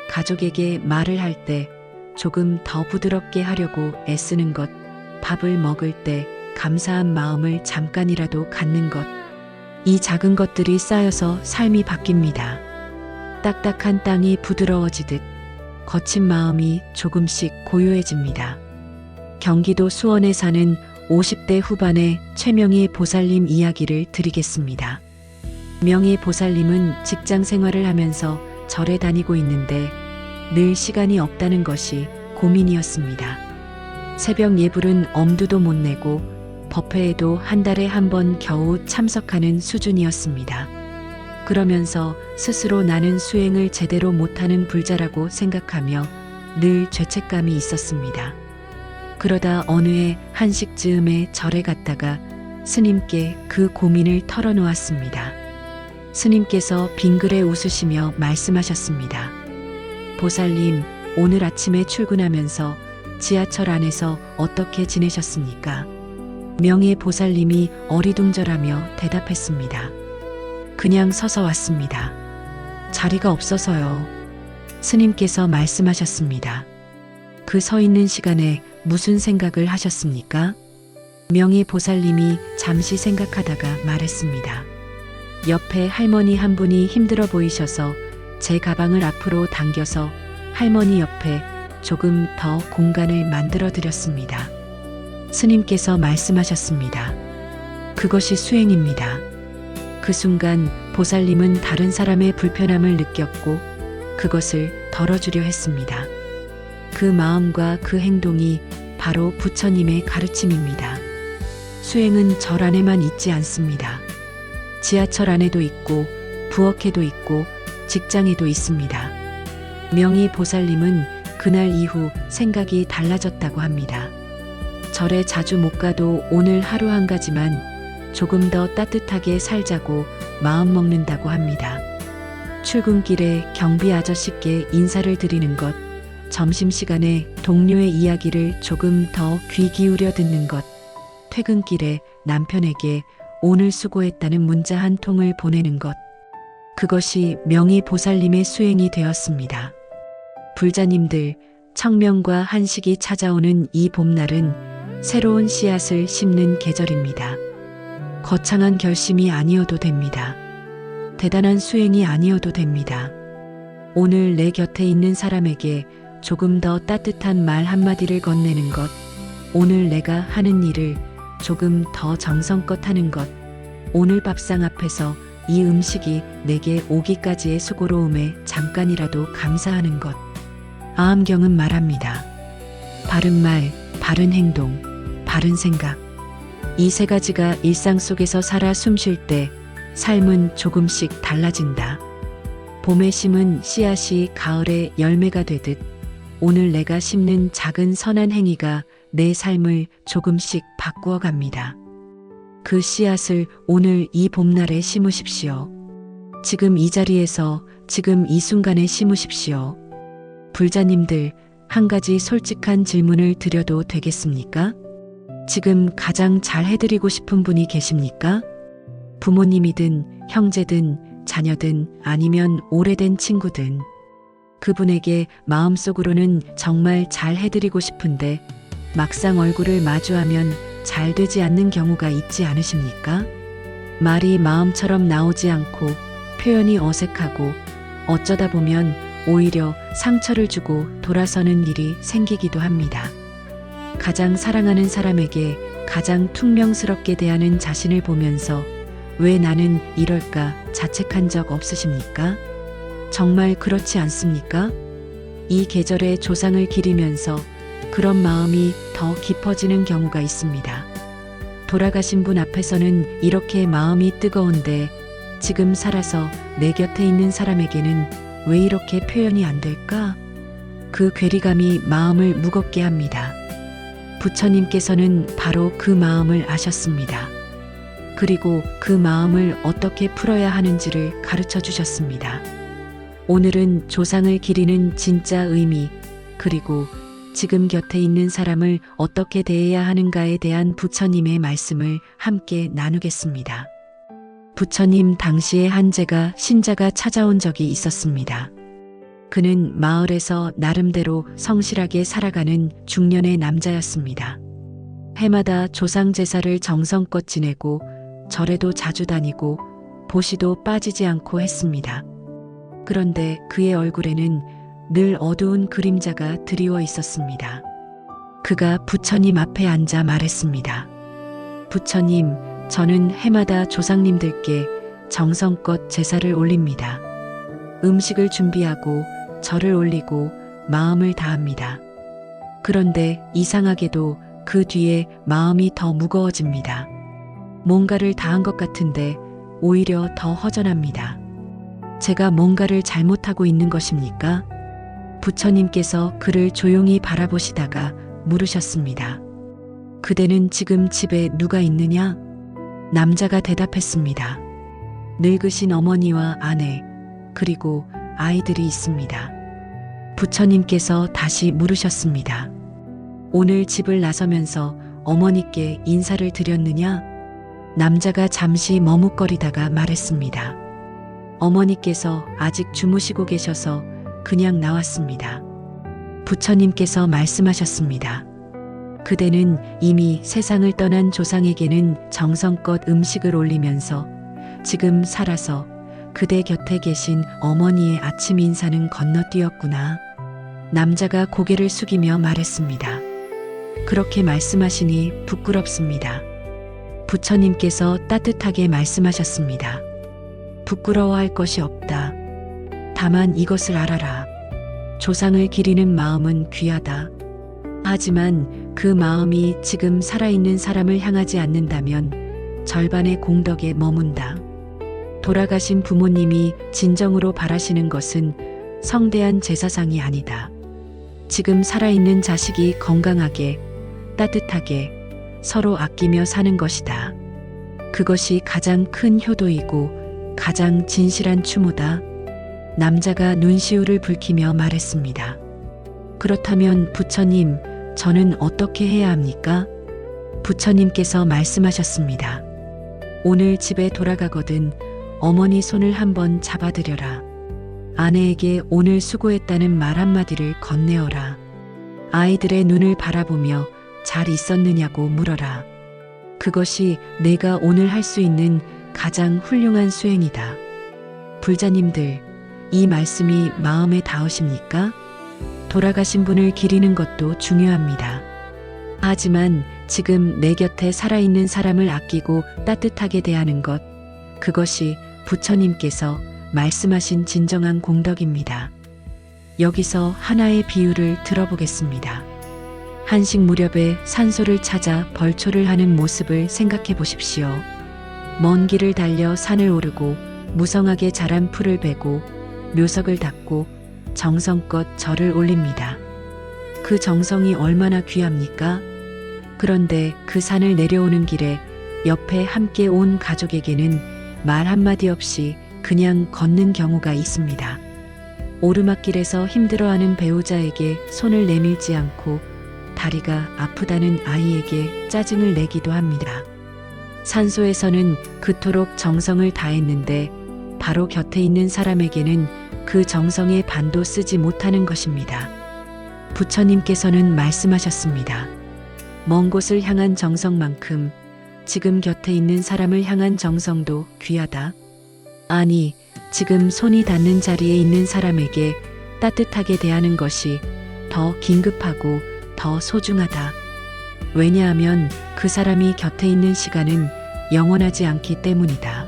가족에게 말을 할 때 조금 더 부드럽게 하려고 애쓰는 것, 밥을 먹을 때 감사한 마음을 잠깐이라도 갖는 것, 이 작은 것들이 쌓여서 삶이 바뀝니다. 딱딱한 땅이 부드러워지듯 거친 마음이 조금씩 고요해집니다. 경기도 수원에 사는 50대 후반의 최명희 보살님 이야기를 드리겠습니다. 명희 보살님은 직장 생활을 하면서 절에 다니고 있는데 늘 시간이 없다는 것이 고민이었습니다. 새벽 예불은 엄두도 못 내고 법회에도 한 달에 한 번 겨우 참석하는 수준이었습니다. 그러면서 스스로 나는 수행을 제대로 못하는 불자라고 생각하며 늘 죄책감이 있었습니다. 그러다 어느 해 한식 즈음에 절에 갔다가 스님께 그 고민을 털어놓았습니다. 스님께서 빙그레 웃으시며 말씀하셨습니다. 보살님, 오늘 아침에 출근하면서 지하철 안에서 어떻게 지내셨습니까? 명예 보살님이 어리둥절하며 대답했습니다. 그냥 서서 왔습니다. 자리가 없어서요. 스님께서 말씀하셨습니다. 그 서 있는 시간에 무슨 생각을 하셨습니까? 명예 보살님이 잠시 생각하다가 말했습니다. 옆에 할머니 한 분이 힘들어 보이셔서 제 가방을 앞으로 당겨서 할머니 옆에 조금 더 공간을 만들어 드렸습니다. 스님께서 말씀하셨습니다. 그것이 수행입니다. 그 순간 보살님은 다른 사람의 불편함을 느꼈고 그것을 덜어주려 했습니다. 그 마음과 그 행동이 바로 부처님의 가르침입니다. 수행은 절 안에만 있지 않습니다. 지하철 안에도 있고 부엌에도 있고 직장에도 있습니다. 명희 보살님은 그날 이후 생각이 달라졌다고 합니다. 절에 자주 못 가도 오늘 하루 한 가지만 조금 더 따뜻하게 살자고 마음 먹는다고 합니다. 출근길에 경비 아저씨께 인사를 드리는 것, 점심시간에 동료의 이야기를 조금 더 귀 기울여 듣는 것, 퇴근길에 남편에게 오늘 수고했다는 문자 한 통을 보내는 것. 그것이 명의보살님의 수행이 되었습니다. 불자님들, 청명과 한식이 찾아오는 이 봄날은 새로운 씨앗을 심는 계절입니다. 거창한 결심이 아니어도 됩니다. 대단한 수행이 아니어도 됩니다. 오늘 내 곁에 있는 사람에게 조금 더 따뜻한 말 한마디를 건네는 것, 오늘 내가 하는 일을 조금 더 정성껏 하는 것, 오늘 밥상 앞에서 이 음식이 내게 오기까지의 수고로움에 잠깐이라도 감사하는 것. 아함경은 말합니다. 바른 말, 바른 행동, 바른 생각. 이 세 가지가 일상 속에서 살아 숨쉴 때 삶은 조금씩 달라진다. 봄에 심은 씨앗이 가을에 열매가 되듯 오늘 내가 심는 작은 선한 행위가 내 삶을 조금씩 바꾸어 갑니다. 그 씨앗을 오늘 이 봄날에 심으십시오. 지금 이 자리에서 지금 이 순간에 심으십시오. 불자님들, 한 가지 솔직한 질문을 드려도 되겠습니까? 지금 가장 잘 해드리고 싶은 분이 계십니까? 부모님이든 형제든 자녀든 아니면 오래된 친구든 그분에게 마음속으로는 정말 잘 해드리고 싶은데 막상 얼굴을 마주하면 잘 되지 않는 경우가 있지 않으십니까? 말이 마음처럼 나오지 않고 표현이 어색하고 어쩌다 보면 오히려 상처를 주고 돌아서는 일이 생기기도 합니다. 가장 사랑하는 사람에게 가장 퉁명스럽게 대하는 자신을 보면서 왜 나는 이럴까 자책한 적 없으십니까? 정말 그렇지 않습니까? 이 계절에 조상을 기리면서 그런 마음이 더 깊어지는 경우가 있습니다. 돌아가신 분 앞에서는 이렇게 마음이 뜨거운데 지금 살아서 내 곁에 있는 사람에게는 왜 이렇게 표현이 안 될까? 그 괴리감이 마음을 무겁게 합니다. 부처님께서는 바로 그 마음을 아셨습니다. 그리고 그 마음을 어떻게 풀어야 하는지를 가르쳐 주셨습니다. 오늘은 조상을 기리는 진짜 의미, 그리고 지금 곁에 있는 사람을 어떻게 대해야 하는가에 대한 부처님의 말씀을 함께 나누겠습니다. 부처님 당시에 한 제가 신자가 찾아온 적이 있었습니다. 그는 마을에서 나름대로 성실하게 살아가는 중년의 남자였습니다. 해마다 조상 제사를 정성껏 지내고 절에도 자주 다니고 보시도 빠지지 않고 했습니다. 그런데 그의 얼굴에는 늘 어두운 그림자가 드리워 있었습니다. 그가 부처님 앞에 앉아 말했습니다. 부처님, 저는 해마다 조상님들께 정성껏 제사를 올립니다. 음식을 준비하고 절을 올리고 마음을 다합니다. 그런데 이상하게도 그 뒤에 마음이 더 무거워집니다. 뭔가를 다한 것 같은데 오히려 더 허전합니다. 제가 뭔가를 잘못하고 있는 것입니까? 부처님께서 그를 조용히 바라보시다가 물으셨습니다. 그대는 지금 집에 누가 있느냐? 남자가 대답했습니다. 늙으신 어머니와 아내, 그리고 아이들이 있습니다. 부처님께서 다시 물으셨습니다. 오늘 집을 나서면서 어머니께 인사를 드렸느냐? 남자가 잠시 머뭇거리다가 말했습니다. 어머니께서 아직 주무시고 계셔서 그냥 나왔습니다. 부처님께서 말씀하셨습니다. 그대는 이미 세상을 떠난 조상에게는 정성껏 음식을 올리면서 지금 살아서 그대 곁에 계신 어머니의 아침 인사는 건너뛰었구나. 남자가 고개를 숙이며 말했습니다. 그렇게 말씀하시니 부끄럽습니다. 부처님께서 따뜻하게 말씀하셨습니다. 부끄러워할 것이 없다. 다만 이것을 알아라. 조상을 기리는 마음은 귀하다. 하지만 그 마음이 지금 살아있는 사람을 향하지 않는다면 절반의 공덕에 머문다. 돌아가신 부모님이 진정으로 바라시는 것은 성대한 제사상이 아니다. 지금 살아있는 자식이 건강하게 따뜻하게 서로 아끼며 사는 것이다. 그것이 가장 큰 효도이고 가장 진실한 추모다. 남자가 눈시울을 붉히며 말했습니다. 그렇다면 부처님, 저는 어떻게 해야 합니까? 부처님께서 말씀하셨습니다. 오늘 집에 돌아가거든 어머니 손을 한번 잡아드려라. 아내에게 오늘 수고했다는 말 한마디를 건네어라. 아이들의 눈을 바라보며 잘 있었느냐고 물어라. 그것이 내가 오늘 할 수 있는 가장 훌륭한 수행이다. 불자님들, 이 말씀이 마음에 닿으십니까? 돌아가신 분을 기리는 것도 중요합니다. 하지만 지금 내 곁에 살아있는 사람을 아끼고 따뜻하게 대하는 것, 그것이 부처님께서 말씀하신 진정한 공덕입니다. 여기서 하나의 비유를 들어보겠습니다. 한식 무렵에 산소를 찾아 벌초를 하는 모습을 생각해 보십시오. 먼 길을 달려 산을 오르고 무성하게 자란 풀을 베고 묘석을 닦고 정성껏 절을 올립니다. 그 정성이 얼마나 귀합니까? 그런데 그 산을 내려오는 길에 옆에 함께 온 가족에게는 말 한마디 없이 그냥 걷는 경우가 있습니다. 오르막길에서 힘들어하는 배우자에게 손을 내밀지 않고 다리가 아프다는 아이에게 짜증을 내기도 합니다. 산소에서는 그토록 정성을 다했는데 바로 곁에 있는 사람에게는 그 정성의 반도 쓰지 못하는 것입니다. 부처님께서는 말씀하셨습니다. 먼 곳을 향한 정성만큼 지금 곁에 있는 사람을 향한 정성도 귀하다. 아니, 지금 손이 닿는 자리에 있는 사람에게 따뜻하게 대하는 것이 더 긴급하고 더 소중하다. 왜냐하면 그 사람이 곁에 있는 시간은 영원하지 않기 때문이다.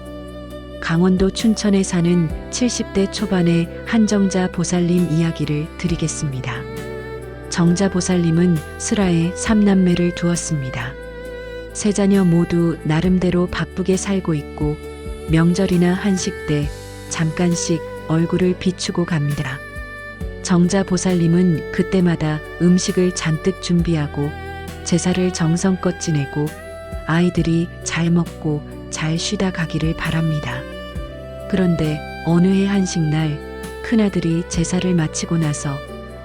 강원도 춘천에 사는 70대 초반의 한정자 보살님 이야기를 드리겠습니다. 정자 보살님은 슬하에 3남매를 두었습니다. 세 자녀 모두 나름대로 바쁘게 살고 있고 명절이나 한식 때 잠깐씩 얼굴을 비추고 갑니다. 정자 보살님은 그때마다 음식을 잔뜩 준비하고 제사를 정성껏 지내고 아이들이 잘 먹고 잘 쉬다 가기를 바랍니다. 그런데 어느 해 한식날 큰아들이 제사를 마치고 나서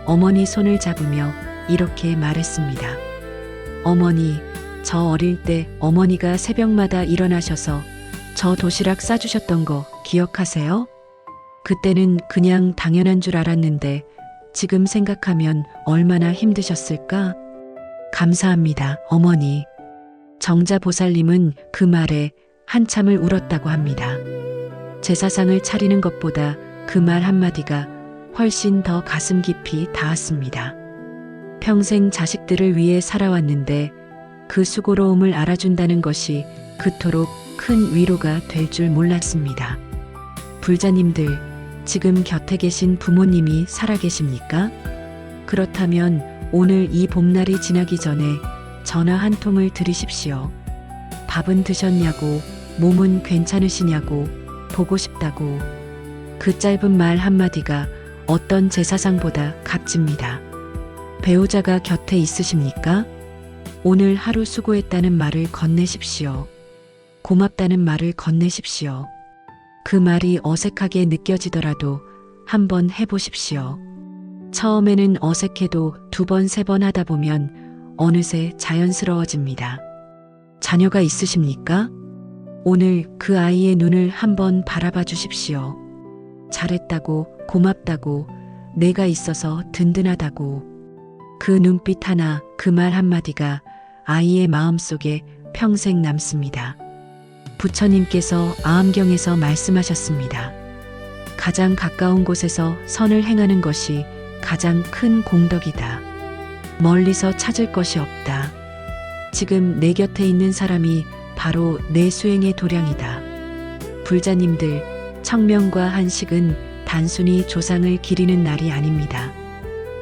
어머니 손을 잡으며 이렇게 말했습니다. 어머니, 저 어릴 때 어머니가 새벽마다 일어나셔서 저 도시락 싸주셨던 거 기억하세요? 그때는 그냥 당연한 줄 알았는데 지금 생각하면 얼마나 힘드셨을까? 감사합니다, 어머니. 정자 보살님은 그 말에 한참을 울었다고 합니다. 제사상을 차리는 것보다 그 말 한마디가 훨씬 더 가슴 깊이 닿았습니다. 평생 자식들을 위해 살아왔는데 그 수고로움을 알아준다는 것이 그토록 큰 위로가 될 줄 몰랐습니다. 불자님들, 지금 곁에 계신 부모님이 살아계십니까? 그렇다면 오늘 이 봄날이 지나기 전에 전화 한 통을 드리십시오. 밥은 드셨냐고, 몸은 괜찮으시냐고, 보고 싶다고. 그 짧은 말 한마디가 어떤 제사상보다 값집니다. 배우자가 곁에 있으십니까? 오늘 하루 수고했다는 말을 건네십시오. 고맙다는 말을 건네십시오. 그 말이 어색하게 느껴지더라도 한번 해보십시오. 처음에는 어색해도 2번, 3번 하다 보면 어느새 자연스러워집니다. 자녀가 있으십니까? 오늘 그 아이의 눈을 한번 바라봐 주십시오. 잘했다고, 고맙다고, 내가 있어서 든든하다고. 그 눈빛 하나, 그 말 한마디가 아이의 마음속에 평생 남습니다. 부처님께서 아함경에서 말씀하셨습니다. 가장 가까운 곳에서 선을 행하는 것이 가장 큰 공덕이다. 멀리서 찾을 것이 없다. 지금 내 곁에 있는 사람이 바로 내 수행의 도량이다. 불자님들, 청명과 한식은 단순히 조상을 기리는 날이 아닙니다.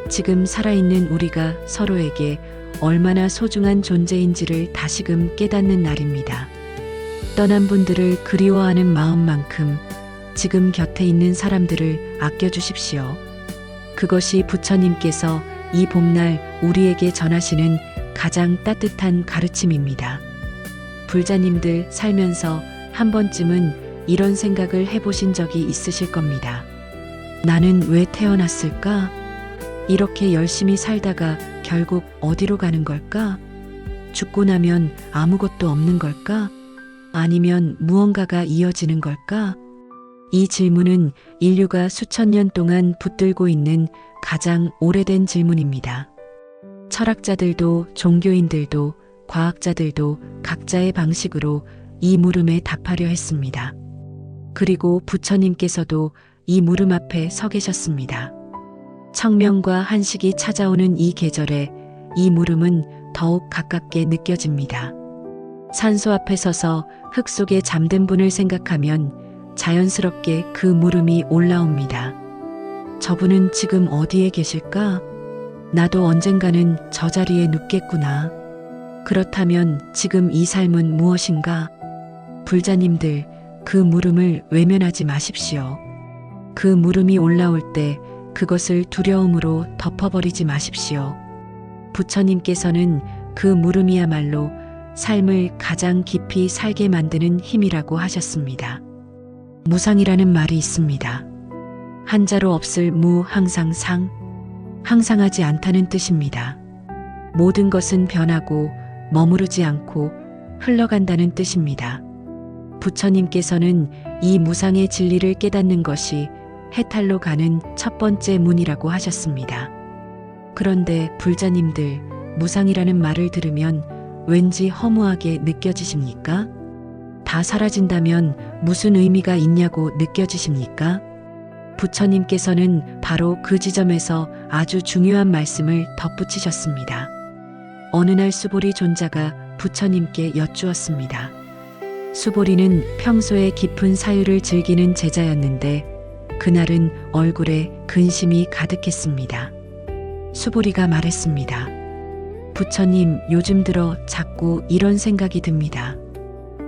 지금 살아있는 우리가 서로에게 얼마나 소중한 존재인지를 다시금 깨닫는 날입니다. 떠난 분들을 그리워하는 마음만큼 지금 곁에 있는 사람들을 아껴주십시오. 그것이 부처님께서 이 봄날 우리에게 전하시는 가장 따뜻한 가르침입니다. 불자님들 살면서 한 번쯤은 이런 생각을 해보신 적이 있으실 겁니다. 나는 왜 태어났을까? 이렇게 열심히 살다가 결국 어디로 가는 걸까? 죽고 나면 아무것도 없는 걸까? 아니면 무언가가 이어지는 걸까? 이 질문은 인류가 수천 년 동안 붙들고 있는 가장 오래된 질문입니다. 철학자들도 종교인들도 과학자들도 각자의 방식으로 이 물음에 답하려 했습니다. 그리고 부처님께서도 이 물음 앞에 서 계셨습니다. 청명과 한식이 찾아오는 이 계절에 이 물음은 더욱 가깝게 느껴집니다. 산소 앞에 서서 흙 속에 잠든 분을 생각하면 자연스럽게 그 물음이 올라옵니다. 저분은 지금 어디에 계실까? 나도 언젠가는 저 자리에 눕겠구나. 그렇다면 지금 이 삶은 무엇인가? 불자님들, 그 물음을 외면하지 마십시오. 그 물음이 올라올 때 그것을 두려움으로 덮어버리지 마십시오. 부처님께서는 그 물음이야말로 삶을 가장 깊이 살게 만드는 힘이라고 하셨습니다. 무상이라는 말이 있습니다. 한자로 없을 무 항상 상, 항상하지 않다는 뜻입니다. 모든 것은 변하고 머무르지 않고 흘러간다는 뜻입니다. 부처님께서는 이 무상의 진리를 깨닫는 것이 해탈로 가는 첫 번째 문이라고 하셨습니다. 그런데 불자님들, 무상이라는 말을 들으면 왠지 허무하게 느껴지십니까? 다 사라진다면 무슨 의미가 있냐고 느껴지십니까? 부처님께서는 바로 그 지점에서 아주 중요한 말씀을 덧붙이셨습니다. 어느 날 수보리 존자가 부처님께 여쭈었습니다. 수보리는 평소에 깊은 사유를 즐기는 제자였는데 그날은 얼굴에 근심이 가득했습니다. 수보리가 말했습니다. 부처님, 요즘 들어 자꾸 이런 생각이 듭니다.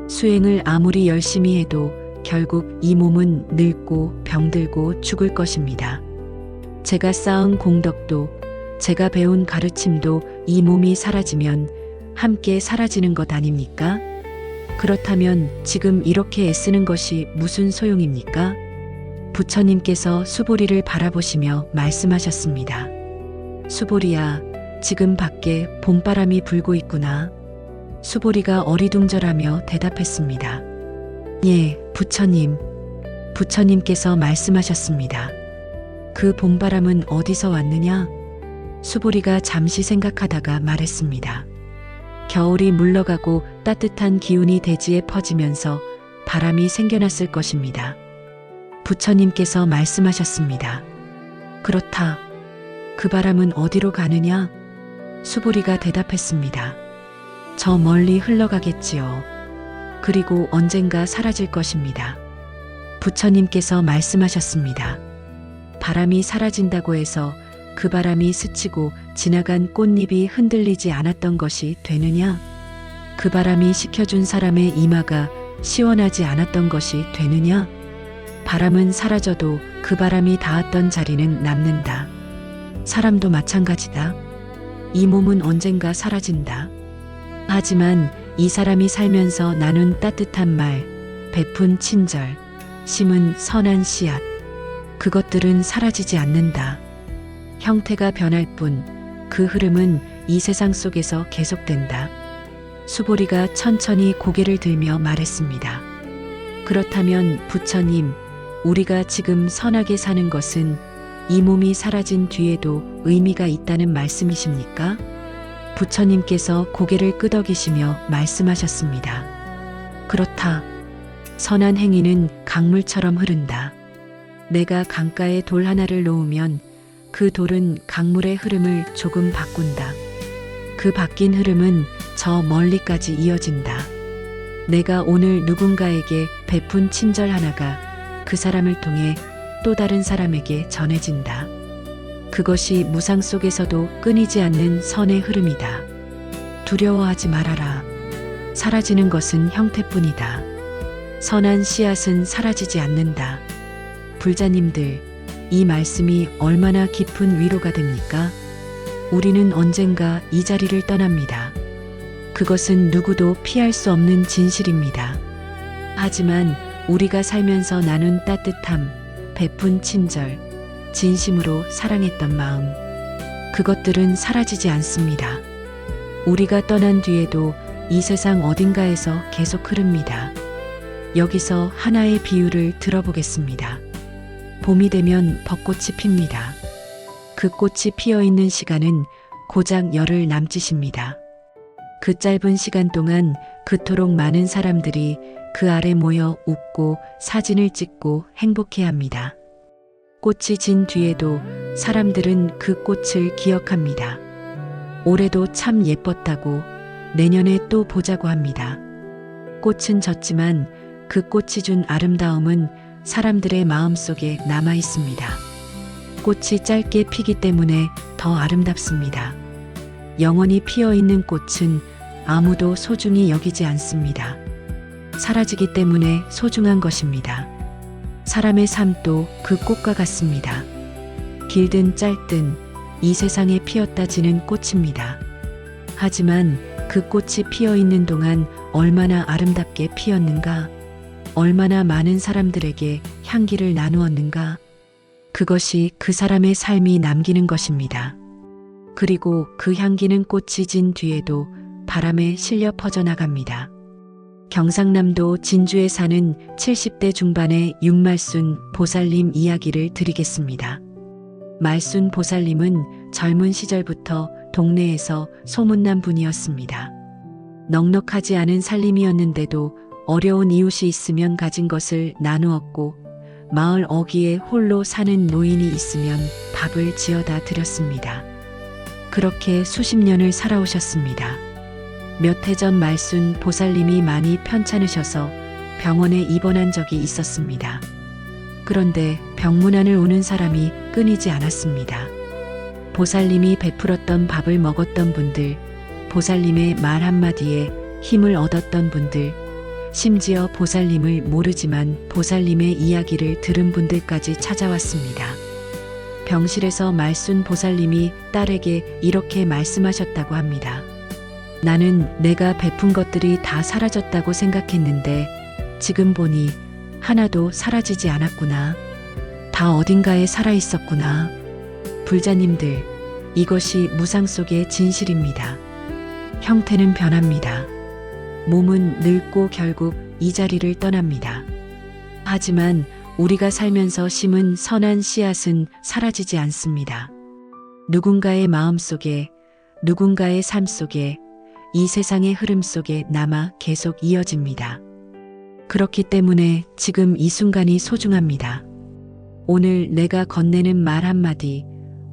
수행을 아무리 열심히 해도 결국 이 몸은 늙고 병들고 죽을 것입니다. 제가 쌓은 공덕도, 제가 배운 가르침도 이 몸이 사라지면 함께 사라지는 것 아닙니까? 그렇다면 지금 이렇게 애쓰는 것이 무슨 소용입니까? 부처님께서 수보리를 바라보시며 말씀하셨습니다. 수보리야, 지금 밖에 봄바람이 불고 있구나. 수보리가 어리둥절하며 대답했습니다. 예, 부처님. 부처님께서 말씀하셨습니다. 그 봄바람은 어디서 왔느냐? 수보리가 잠시 생각하다가 말했습니다. 겨울이 물러가고 따뜻한 기운이 대지에 퍼지면서 바람이 생겨났을 것입니다. 부처님께서 말씀하셨습니다. 그렇다. 그 바람은 어디로 가느냐? 수보리가 대답했습니다. 저 멀리 흘러가겠지요. 그리고 언젠가 사라질 것입니다. 부처님께서 말씀하셨습니다. 바람이 사라진다고 해서 그 바람이 스치고 지나간 꽃잎이 흔들리지 않았던 것이 되느냐? 그 바람이 식혀준 사람의 이마가 시원하지 않았던 것이 되느냐? 바람은 사라져도 그 바람이 닿았던 자리는 남는다. 사람도 마찬가지다. 이 몸은 언젠가 사라진다. 하지만 이 사람이 살면서 나눈 따뜻한 말, 베푼 친절, 심은 선한 씨앗, 그것들은 사라지지 않는다. 형태가 변할 뿐 그 흐름은 이 세상 속에서 계속된다. 수보리가 천천히 고개를 들며 말했습니다. 그렇다면 부처님, 우리가 지금 선하게 사는 것은 이 몸이 사라진 뒤에도 의미가 있다는 말씀이십니까? 부처님께서 고개를 끄덕이시며 말씀하셨습니다. 그렇다. 선한 행위는 강물처럼 흐른다. 내가 강가에 돌 하나를 놓으면 그 돌은 강물의 흐름을 조금 바꾼다. 그 바뀐 흐름은 저 멀리까지 이어진다. 내가 오늘 누군가에게 베푼 친절 하나가 그 사람을 통해 또 다른 사람에게 전해진다. 그것이 무상 속에서도 끊이지 않는 선의 흐름이다. 두려워하지 말아라. 사라지는 것은 형태뿐이다. 선한 씨앗은 사라지지 않는다. 불자님들, 이 말씀이 얼마나 깊은 위로가 됩니까? 우리는 언젠가 이 자리를 떠납니다. 그것은 누구도 피할 수 없는 진실입니다. 하지만 우리가 살면서 나눈 따뜻함, 베푼 친절, 진심으로 사랑했던 마음, 그것들은 사라지지 않습니다. 우리가 떠난 뒤에도 이 세상 어딘가에서 계속 흐릅니다. 여기서 하나의 비유를 들어보겠습니다. 봄이 되면 벚꽃이 핍니다. 그 꽃이 피어 있는 시간은 고작 열흘 남짓입니다. 그 짧은 시간 동안 그토록 많은 사람들이 그 아래 모여 웃고 사진을 찍고 행복해합니다. 꽃이 진 뒤에도 사람들은 그 꽃을 기억합니다. 올해도 참 예뻤다고, 내년에 또 보자고 합니다. 꽃은 졌지만 그 꽃이 준 아름다움은 사람들의 마음속에 남아 있습니다. 꽃이 짧게 피기 때문에 더 아름답습니다. 영원히 피어 있는 꽃은 아무도 소중히 여기지 않습니다. 사라지기 때문에 소중한 것입니다. 사람의 삶도 그 꽃과 같습니다. 길든 짧든 이 세상에 피었다 지는 꽃입니다. 하지만 그 꽃이 피어 있는 동안 얼마나 아름답게 피었는가, 얼마나 많은 사람들에게 향기를 나누었는가, 그것이 그 사람의 삶이 남기는 것입니다. 그리고 그 향기는 꽃이 진 뒤에도 바람에 실려 퍼져나갑니다. 경상남도 진주에 사는 70대 중반의 육말순 보살님 이야기를 드리겠습니다. 말순 보살님은 젊은 시절부터 동네에서 소문난 분이었습니다. 넉넉하지 않은 살림이었는데도 어려운 이웃이 있으면 가진 것을 나누었고, 마을 어귀에 홀로 사는 노인이 있으면 밥을 지어다 드렸습니다. 그렇게 수십 년을 살아오셨습니다. 몇 해 전 말순 보살님이 많이 편찮으셔서 병원에 입원한 적이 있었습니다. 그런데 병문안을 오는 사람이 끊이지 않았습니다. 보살님이 베풀었던 밥을 먹었던 분들, 보살님의 말 한마디에 힘을 얻었던 분들, 심지어 보살님을 모르지만 보살님의 이야기를 들은 분들까지 찾아왔습니다. 병실에서 말순 보살님이 딸에게 이렇게 말씀하셨다고 합니다. 나는 내가 베푼 것들이 다 사라졌다고 생각했는데 지금 보니 하나도 사라지지 않았구나. 다 어딘가에 살아있었구나. 불자님들, 이것이 무상 속의 진실입니다. 형태는 변합니다. 몸은 늙고 결국 이 자리를 떠납니다. 하지만 우리가 살면서 심은 선한 씨앗은 사라지지 않습니다. 누군가의 마음 속에, 누군가의 삶 속에, 이 세상의 흐름 속에 남아 계속 이어집니다. 그렇기 때문에 지금 이 순간이 소중합니다. 오늘 내가 건네는 말 한마디,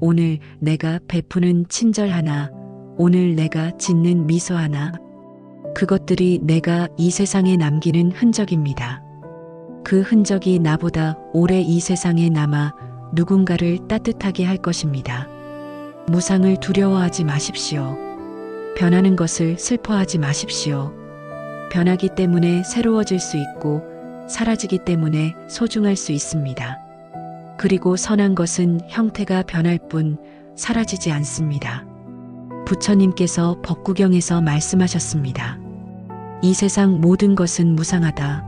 오늘 내가 베푸는 친절 하나, 오늘 내가 짓는 미소 하나, 그것들이 내가 이 세상에 남기는 흔적입니다. 그 흔적이 나보다 오래 이 세상에 남아 누군가를 따뜻하게 할 것입니다. 무상을 두려워하지 마십시오. 변하는 것을 슬퍼하지 마십시오. 변하기 때문에 새로워질 수 있고 사라지기 때문에 소중할 수 있습니다. 그리고 선한 것은 형태가 변할 뿐 사라지지 않습니다. 부처님께서 법구경에서 말씀하셨습니다. 이 세상 모든 것은 무상하다.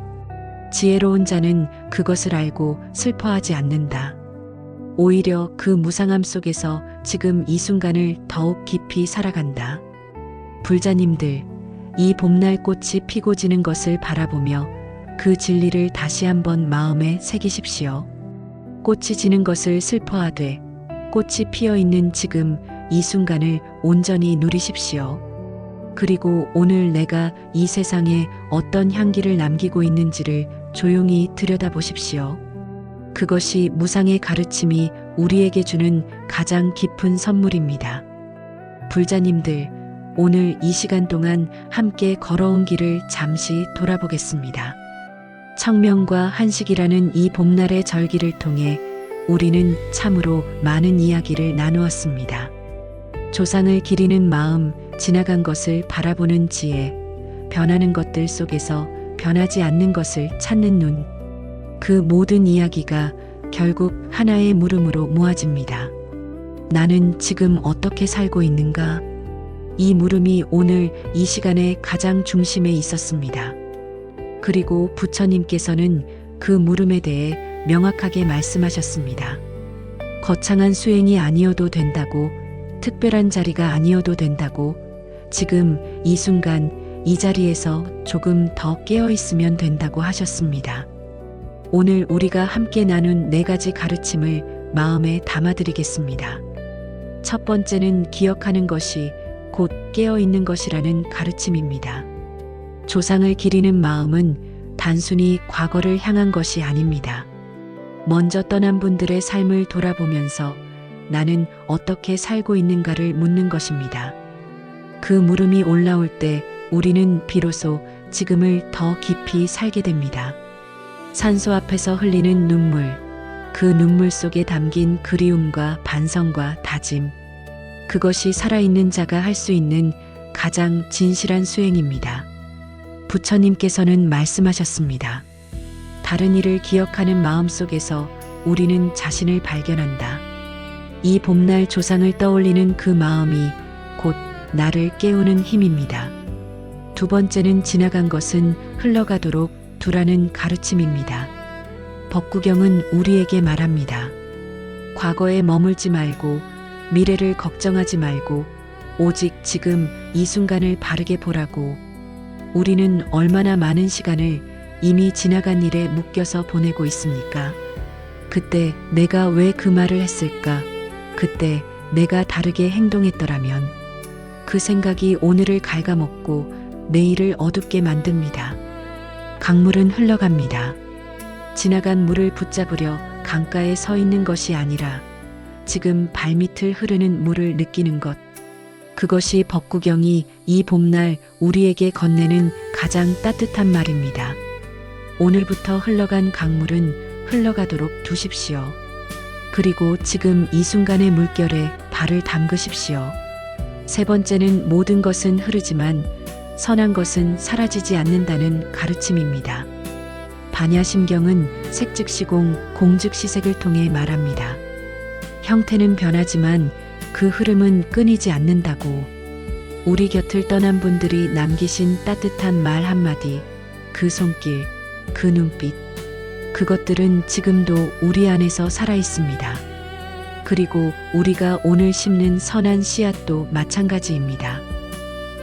지혜로운 자는 그것을 알고 슬퍼하지 않는다. 오히려 그 무상함 속에서 지금 이 순간을 더욱 깊이 살아간다. 불자님들, 이 봄날 꽃이 피고 지는 것을 바라보며 그 진리를 다시 한번 마음에 새기십시오. 꽃이 지는 것을 슬퍼하되 꽃이 피어 있는 지금 이 순간을 온전히 누리십시오. 그리고 오늘 내가 이 세상에 어떤 향기를 남기고 있는지를 조용히 들여다보십시오. 그것이 무상의 가르침이 우리에게 주는 가장 깊은 선물입니다. 불자님들, 오늘 이 시간 동안 함께 걸어온 길을 잠시 돌아보겠습니다. 청명과 한식이라는 이 봄날의 절기를 통해 우리는 참으로 많은 이야기를 나누었습니다. 조상을 기리는 마음, 지나간 것을 바라보는 지혜, 변하는 것들 속에서 변하지 않는 것을 찾는 눈, 그 모든 이야기가 결국 하나의 물음으로 모아집니다. 나는 지금 어떻게 살고 있는가? 이 물음이 오늘 이 시간의 가장 중심에 있었습니다. 그리고 부처님께서는 그 물음에 대해 명확하게 말씀하셨습니다. 거창한 수행이 아니어도 된다고, 특별한 자리가 아니어도 된다고, 지금 이 순간 이 자리에서 조금 더 깨어 있으면 된다고 하셨습니다. 오늘 우리가 함께 나눈 4가지 가르침을 마음에 담아드리겠습니다. 첫 번째는 기억하는 것이 곧 깨어 있는 것이라는 가르침입니다. 조상을 기리는 마음은 단순히 과거를 향한 것이 아닙니다. 먼저 떠난 분들의 삶을 돌아보면서 나는 어떻게 살고 있는가를 묻는 것입니다. 그 물음이 올라올 때 우리는 비로소 지금을 더 깊이 살게 됩니다. 산소 앞에서 흘리는 눈물, 그 눈물 속에 담긴 그리움과 반성과 다짐, 그것이 살아있는 자가 할 수 있는 가장 진실한 수행입니다. 부처님께서는 말씀하셨습니다. 다른 이를 기억하는 마음 속에서 우리는 자신을 발견한다. 이 봄날 조상을 떠올리는 그 마음이 곧 나를 깨우는 힘입니다. 두 번째는 지나간 것은 흘러가도록 두라는 가르침입니다. 법구경은 우리에게 말합니다. 과거에 머물지 말고 미래를 걱정하지 말고 오직 지금 이 순간을 바르게 보라고. 우리는 얼마나 많은 시간을 이미 지나간 일에 묶여서 보내고 있습니까? 그때 내가 왜 그 말을 했을까? 그때 내가 다르게 행동했더라면. 그 생각이 오늘을 갉아먹고 내일을 어둡게 만듭니다. 강물은 흘러갑니다. 지나간 물을 붙잡으려 강가에 서 있는 것이 아니라 지금 발밑을 흐르는 물을 느끼는 것. 그것이 법구경이 이 봄날 우리에게 건네는 가장 따뜻한 말입니다. 오늘부터 흘러간 강물은 흘러가도록 두십시오. 그리고 지금 이 순간의 물결에 발을 담그십시오. 세 번째는 모든 것은 흐르지만 선한 것은 사라지지 않는다는 가르침입니다. 반야심경은 색즉시공, 공즉시색을 통해 말합니다. 형태는 변하지만 그 흐름은 끊이지 않는다고. 우리 곁을 떠난 분들이 남기신 따뜻한 말 한마디, 그 손길, 그 눈빛, 그것들은 지금도 우리 안에서 살아 있습니다. 그리고 우리가 오늘 심는 선한 씨앗도 마찬가지입니다.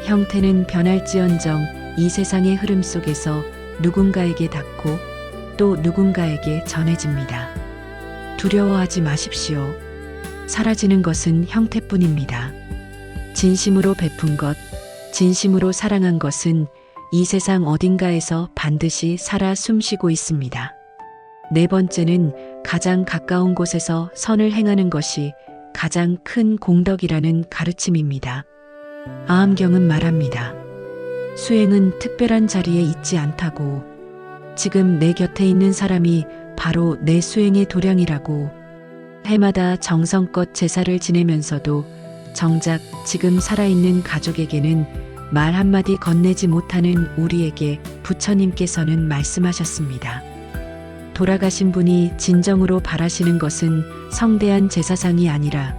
형태는 변할지언정 이 세상의 흐름 속에서 누군가에게 닿고 또 누군가에게 전해집니다. 두려워하지 마십시오. 사라지는 것은 형태뿐입니다. 진심으로 베푼 것, 진심으로 사랑한 것은 이 세상 어딘가에서 반드시 살아 숨쉬고 있습니다. 네 번째는 가장 가까운 곳에서 선을 행하는 것이 가장 큰 공덕이라는 가르침입니다. 아함경은 말합니다. 수행은 특별한 자리에 있지 않다고. 지금 내 곁에 있는 사람이 바로 내 수행의 도량이라고. 해마다 정성껏 제사를 지내면서도 정작 지금 살아있는 가족에게는 말 한마디 건네지 못하는 우리에게 부처님께서는 말씀하셨습니다. 돌아가신 분이 진정으로 바라시는 것은 성대한 제사상이 아니라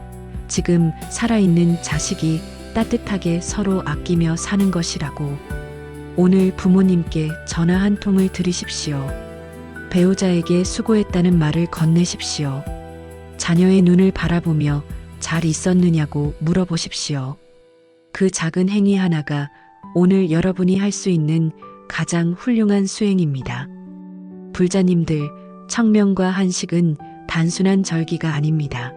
지금 살아있는 자식이 따뜻하게 서로 아끼며 사는 것이라고. 오늘 부모님께 전화 한 통을 드리십시오. 배우자에게 수고했다는 말을 건네십시오. 자녀의 눈을 바라보며 잘 있었느냐고 물어보십시오. 그 작은 행위 하나가 오늘 여러분이 할 수 있는 가장 훌륭한 수행입니다. 불자님들, 청명과 한식은 단순한 절기가 아닙니다.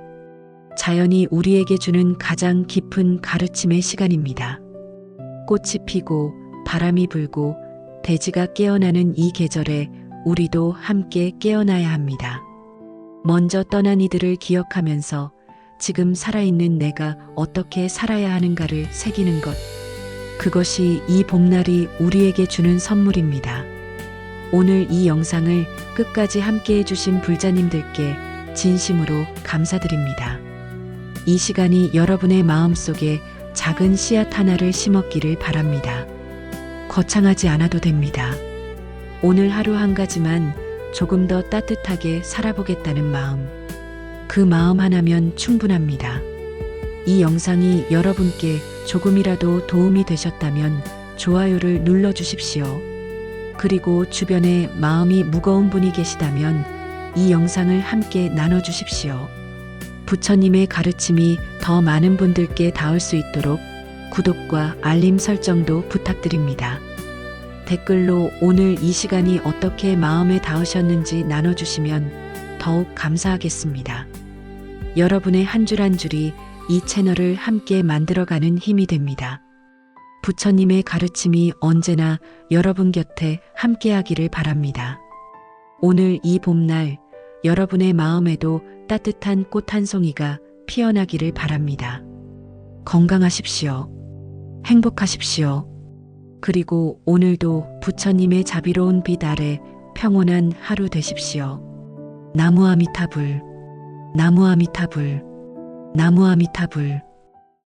자연이 우리에게 주는 가장 깊은 가르침의 시간입니다. 꽃이 피고 바람이 불고 대지가 깨어나는 이 계절에 우리도 함께 깨어나야 합니다. 먼저 떠난 이들을 기억하면서 지금 살아있는 내가 어떻게 살아야 하는가를 새기는 것. 그것이 이 봄날이 우리에게 주는 선물입니다. 오늘 이 영상을 끝까지 함께 해주신 불자님들께 진심으로 감사드립니다. 이 시간이 여러분의 마음속에 작은 씨앗 하나를 심었기를 바랍니다. 거창하지 않아도 됩니다. 오늘 하루 한 가지만 조금 더 따뜻하게 살아보겠다는 마음. 그 마음 하나면 충분합니다. 이 영상이 여러분께 조금이라도 도움이 되셨다면 좋아요를 눌러주십시오. 그리고 주변에 마음이 무거운 분이 계시다면 이 영상을 함께 나눠주십시오. 부처님의 가르침이 더 많은 분들께 닿을 수 있도록 구독과 알림 설정도 부탁드립니다. 댓글로 오늘 이 시간이 어떻게 마음에 닿으셨는지 나눠주시면 더욱 감사하겠습니다. 여러분의 한 줄 한 줄이 이 채널을 함께 만들어가는 힘이 됩니다. 부처님의 가르침이 언제나 여러분 곁에 함께하기를 바랍니다. 오늘 이 봄날 여러분의 마음에도 따뜻한 꽃 한 송이가 피어나기를 바랍니다. 건강하십시오. 행복하십시오. 그리고 오늘도 부처님의 자비로운 빛 아래 평온한 하루 되십시오. 나무 아미타불, 나무 아미타불, 나무 아미타불.